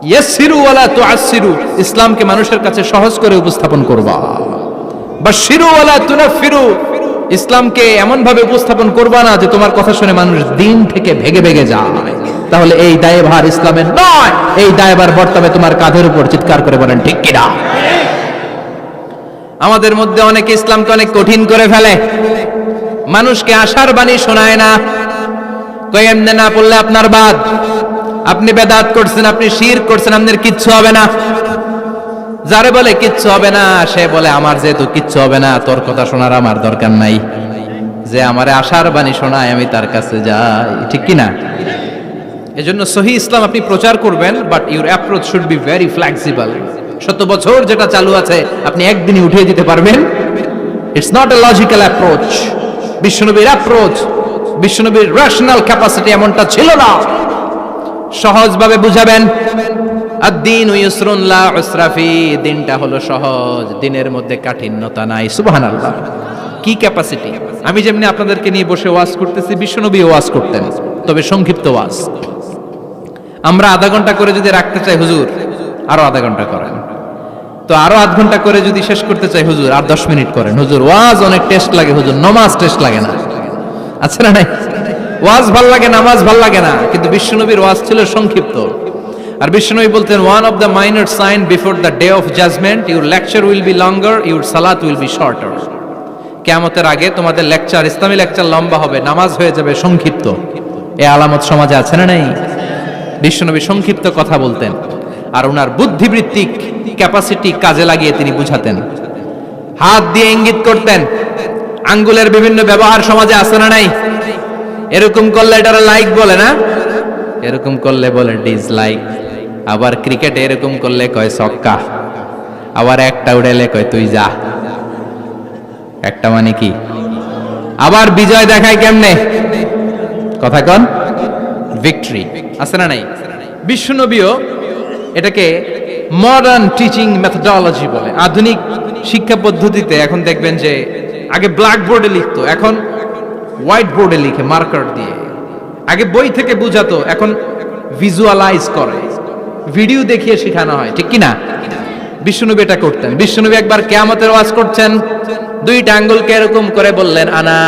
ইয়াসসিরু ওয়ালা তুআসসিরু, ইসলামকে মানুষের কাছে সহজ করে উপস্থাপন করবা। বাশশিরু ওয়ালা তুনাফিরু, ইসলামকে এমন ভাবে উপস্থাপন করবা না যে তোমার কথা শুনে মানুষ দিন থেকে ভেগে ভেগে যায়। তাহলে এই দায়ভার ইসলামের নয়, এই দায়ভার বর্তমানে তোমার কাঁধের উপর। চিৎকার করে বলেন ঠিক কিনা? আমাদের মধ্যে অনেকে ইসলামকে অনেক কঠিন করে ফেলে, মানুষকে আশার বাণী শোনায় না। কই এমনে না পড়লে আপনার বাদ, আপনি বেদাত করছেন, আপনি শিরক করছেন, আপনার কিচ্ছু হবে না। যারে বলে কিচ্ছু হবে না, সে বলে আমার যেহেতু কিচ্ছু হবে না, তোর কথা শোনার আমার দরকার নাই। যে আমারে আশার বাণী শোনায় আমি তার কাছে যাই, ঠিক কি না? এজন্য সহিহ ইসলাম আপনি প্রচার করবেন, but your approach should be very flexible. 100 বছর যেটা চালু আছে আপনি একদিনই উঠিয়ে দিতে পারবেন? It's not a logical approach. বিশ্বনবীর অ্যাপ্রোচ, বিশ্বনবীর রেশনাল ক্যাপাসিটি এমনটা ছিল না। সহজভাবে বুঝাবেন। আদ-দীনু ইউসরুন লা উসরা ফি, দিনটা হলো সহজ, দিনের মধ্যে কাঠিন্যতা নাই। সুবহানাল্লাহ, কি ক্যাপাসিটি! আমি যেমনি আপনাদেরকে নিয়ে বসে ওয়াজ করতেছি, বিশ্বনবী ওয়াজ করতেন, তবে সংক্ষিপ্ত ওয়াজ। আমরা আধা ঘন্টা করে যদি রাখতে চাই, হুজুর আরো আধা ঘন্টা করেন। তো আরো আধ ঘন্টা করে যদি শেষ করতে চাই, হুজুর আর 10 মিনিট করেন। হুজুর ওয়াজ অনেক টেস্ট লাগে, হুজুর নামাজ টেস্ট লাগে না। আচ্ছা না নাই? ওয়াজ ভাল লাগে, নামাজ ভাল লাগে না, কিন্তু বিশ্বনবীর ওয়াজ ছিল সংক্ষিপ্ত। আর বিশ্বনবী বলতেন, one of the minor sign before the day of judgement, your lecture will be longer, your সালাত উইল বি শর্টার। কিয়ামতের আগে তোমাদের লেকচার, ইসলামী লেকচার লম্বা হবে, নামাজ হয়ে যাবে সংক্ষিপ্ত। এই আলামত সমাজে আছে না নাই? বিশ্বনবী সংক্ষিপ্ত কথা বলতেন, আর ওনার বুদ্ধিবৃত্তিক ক্যাপাসিটি কাজে লাগিয়ে তিনি বুঝাতেন। হাত দিয়ে ইঙ্গিত করতেন, আঙ্গুলের বিভিন্ন ব্যবহার সমাজে আছে না নাই? এরকম করলে এটারে লাইক বলে না, এরকম করলে বলে ডিসলাইক। আবার ক্রিকেটে এরকম করলে কয় ছক্কা, আবার একটা উড়াইলে কয় তুই যা। একটা মানে কি? আবার বিজয় দেখায় কেমনে? কথা কন, ভিক্টরি। আছে না নাই? বিশ্বনবীও এটাকে মডার্ন টিচিং মেথোডোলজি বলে। আধুনিক শিক্ষা পদ্ধতিতে এখন দেখবেন যে আগে ব্ল্যাক বোর্ডে লিখতো, এখন হোয়াইট বোর্ডে লিখে মার্কার দিয়ে। আগে বই থেকে বুঝাতো, এখন ভিজুয়ালাইজ করে, ভিডিও দেখিয়ে শেখানো হয়, ঠিক কি না? বিশ্বনবী এটা করতেন। বিশ্বনবী একবার কিয়ামতের ওয়াজ করছেন, দুইটা আঙ্গুলকে এরকম করে বললেন, আনা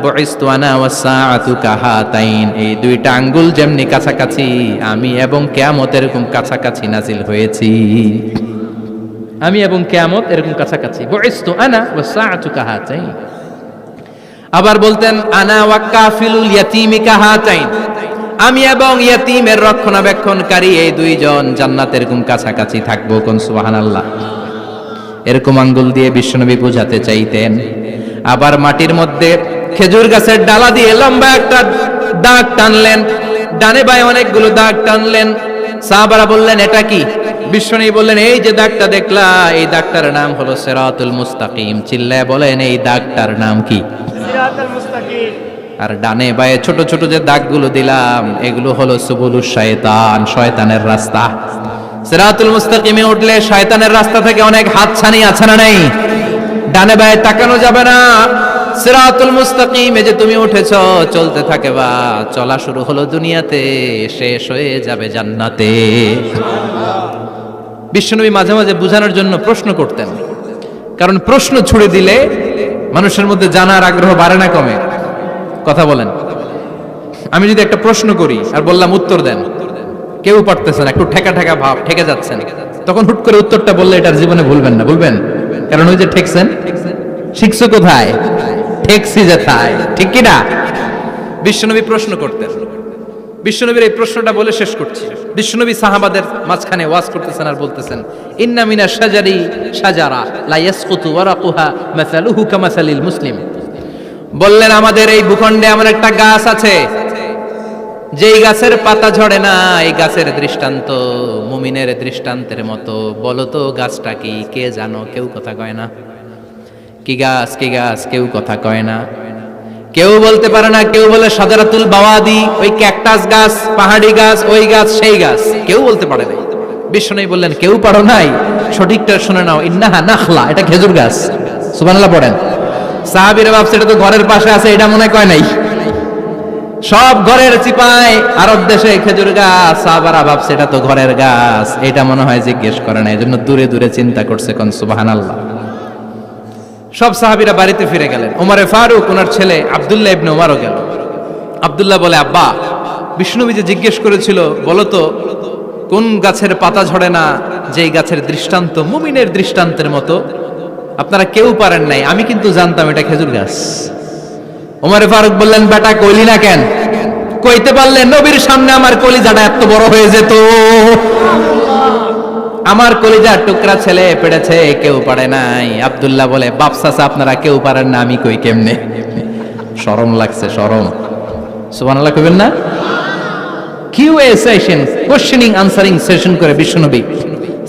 বুইসতু আনা ওয়াস সাআতু কাহাতাইন, এই দুইটা আঙ্গুল যেমনি কাছাকাছি, আমি এবং কিয়ামত এরকম কাছাকাছি নাজিল হয়েছি। আমি এবং কিয়ামত এরকম কাছাকাছি। বুইসতু আনা ওয়াস সাআতু কাহাতাইন। আবার বলতেন, আনা ওয়া কাফিলুল ইয়াতীমি কাহাতাইন, আমি এবং ইয়াতীমের রক্ষণাবেক্ষণকারী এই দুইজন জান্নাতের এরকম কাছাকাছি থাকবো। কোন সুবহানাল্লাহ। এরকম আঙ্গুল দিয়ে বিশ্বনবী বুঝাতে চাইতেন। আবার মাটির মধ্যে খেজুর গাছের ডালা দিয়ে লম্বা একটা দাগ টানলেন, ডানে বায়ে অনেকগুলো দাগ টানলেন। সাহাবারা বললেন, এটা কি? বিশ্বনবী বললেন, এই যে দাগটা দেখলা, এই দাগটার নাম হলো সিরাতুল মুস্তাকিম। চিল্লায় বলেন, এই দাগটার নাম কি? সিরাতুল মুস্তাকিম। আর ডানে বায়ে ছোট ছোট যে দাগগুলো দিলাম এগুলো হলো সুবুলুশ শয়তান, শয়তানের রাস্তা। সিরাতুল মুস্তাকিমে উঠলে শয়তানের রাস্তা থেকে অনেক হাতছানি আছে না নেই? ডানে বায়ে তাকানো যাবে না। সিরাতুল মুস্তাকিমে যে তুমি উঠেছো, চলতে থাকে বা চলা শুরু হলো দুনিয়াতে, শেষ হয়ে যাবে জান্নাতে। বিশ্বনবী মাঝে মাঝে বুঝানোর জন্য প্রশ্ন করতেন, কারণ প্রশ্ন ছুড়ে দিলে মানুষের মধ্যে জানার আগ্রহ বাড়ে না কমে? কথা বলেন। আমি যদি একটা প্রশ্ন করি আর বললাম উত্তর দেন, কেউ পারতেছেন, একটু ঠেকা ঠেকা ভাব, ঠেকে যাচ্ছেন, তখন হুট করে উত্তরটা বললে এটার জীবনে ভুলবেন না, বলবেন? কারণ ওই যে ঠেকছেন, শিখছো কোথায়? ঠেকছি যেথায়, ঠিক কি না? বিশ্বনবী প্রশ্ন করতেন। বিশ্বনবীর এই প্রশ্নটা বলে শেষ করছি। বিশ্বনবী সাহাবাদের মাঝখানে ওয়াজ করতেছেন আর বলতেছেন, ইন্না মিনাশ শাজারি শাজারা লা ইয়াসকুতু ওয়ারাকুহা মাসালুহু কামাসালিল মুসলিম। বললেন, আমাদের এই ভূখণ্ডে এমন একটা গাছ আছে, যেই গাছের পাতা ঝরে না, এই গাছের দৃষ্টান্ত মুমিনের দৃষ্টান্তের মতো। বলো তো গাছটা কি? কে জানো? কেউ কথা কয় না। কি গাছ? কি গাছ? কেউ কথা কয় না, কেউ বলতে পারে না। কেউ বলে শাজারাতুল বাওয়াদি, ওই ক্যাকটাস গাছ, পাহাড়ি গাছ, ওই গাছ, সেই গাছ, কেউ বলতে পারে না। বিশ্বনবী বললেন, কেউ পারো নাই? সঠিকটা শুনে নাও, ইন্নাহা নাখলা, এটা খেজুর গাছ। সুবহানাল্লাহ পড়েন। সাহাবীরা ভাবছে এটা তো ঘরের পাশে আছে, এটা মনে কয় নাই। সব ঘরের চিপায় আরব দেশে খেজুর গাছ, সাহাবারা ভাবছে এটা তো ঘরের গাছ, এটা মনে হয় জিজ্ঞেস করে না, এজন্য দূরে দূরে চিন্তা করছে। কোন সুবহানাল্লাহ। সব সাহাবীরা বাড়িতে ফিরে গেলেন। ওমরে ফারুক, ওনার ছেলে আব্দুল্লাহ ইবনে ওমরও গেল। আব্দুল্লাহ বলে, আব্বা, বিষ্ণুনবী যে জিজ্ঞেস করেছিল, বলো তো কোন গাছের পাতা ঝরে না, যেই গাছের দৃষ্টান্ত মুমিনের দৃষ্টান্তের মতো? আপনারা কেউ পারেন নাই, আমি কিন্তু জানতাম এটা খেজুর গাছ। ওমরে ফারুক বললেন, বেটা কইলি না কেন? কইতে পারলে নবীর সামনে আমার কলিজাটা এত বড় হয়ে যেত। আমার কলিজার টুকরা ছেলে পেড়েছে, কেউ পারে নাই। আব্দুল্লাহ বলে, বাপ চাচা আপনারা কেউ পারেন না, আমি কই কেমনে? শরম লাগছে, শরম। সুবহানাল্লাহ কইবেন না? QA session, questioning answering session করে বিশ্বনবী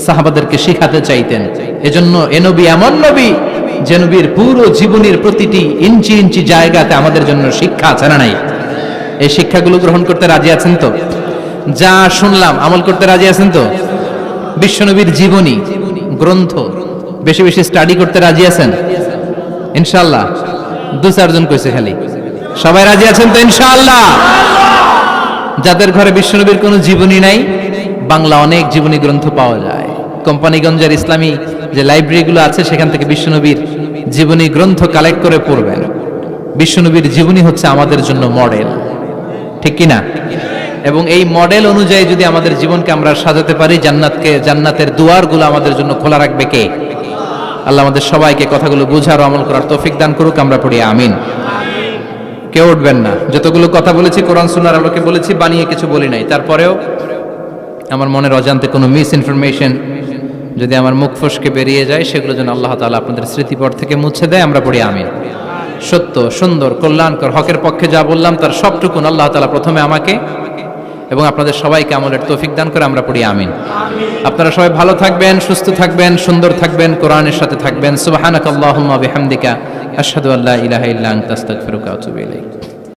সাহাবাদেরকে শিখাতে চাইতেন। এজন্য এ নবী এমন নবী যে নবীর পুরো জীবনের প্রতিটি ইঞ্চি ইঞ্চি জায়গাতে আমাদের জন্য শিক্ষা আছে না নাই? এই শিক্ষাগুলো গ্রহণ করতে রাজি আছেন তো? যা শুনলাম আমল করতে রাজি আছেন তো? বিশ্বনবীর জীবনী গ্রন্থ বেশি বেশি স্টাডি করতে রাজি আছেন ইনশাআল্লাহ? 2-4 জন কইছে খালি। সবাই রাজি আছেন তো ইনশাআল্লাহ? যাদের ঘরে বিশ্বনবীর কোনো জীবনী নাই, বাংলা অনেক জীবনী গ্রন্থ পাওয়া যায়। কোম্পানিগঞ্জের ইসলামী যে লাইব্রেরিগুলো আছে, সেখান থেকে বিশ্বনবীর জীবনী গ্রন্থ কালেক্ট করে পড়বেন। বিশ্বনবীর জীবনী হচ্ছে আমাদের জন্য মডেল, ঠিক কি না? এবং এই মডেল অনুযায়ী যদি আমাদের জীবনকে আমরা সাজাতে পারি, জান্নাতের দুয়ারগুলো আমাদের জন্য খোলা রাখবে কে? আল্লাহ আমাদের সবাইকে কথাগুলো বুঝার ও আমল করার তৌফিক দান করুক। আমরা পড়ি আমিন। কেউ উঠবেন না। যতগুলো কথা বলেছি কোরআন সুন্নাহর আলোকে বলেছি, বানিয়ে কিছু বলি নাই। তারপরেও আমার মনের অজান্তে কোনো মিস ইনফরমেশন যদি আমার মুখ ফসকে বেরিয়ে যায়, সেগুলো যেন আল্লাহ তাআলা আপনাদের স্মৃতিপট থেকে মুছে দেয়। আমরা পড়ি আমিন। সত্য, সুন্দর, কল্যাণকর, হকের পক্ষে যা বললাম তার সবটুকুন আল্লাহ তাআলা প্রথমে আমাকে এবং আপনাদের সবাইকে আমলের তৌফিক দান করে। আমরা পড়ি আমিন। আপনারা সবাই ভালো থাকবেন, সুস্থ থাকবেন, সুন্দর থাকবেন, কোরআনের সাথে থাকবেন। সুবহানাকাল্লাহুম্মা বিহামদিকা আশহাদু আল্লা ইলাহা ইল্লা আনতা আস্তাগফিরুকা ওয়া আতুবু ইলাইক।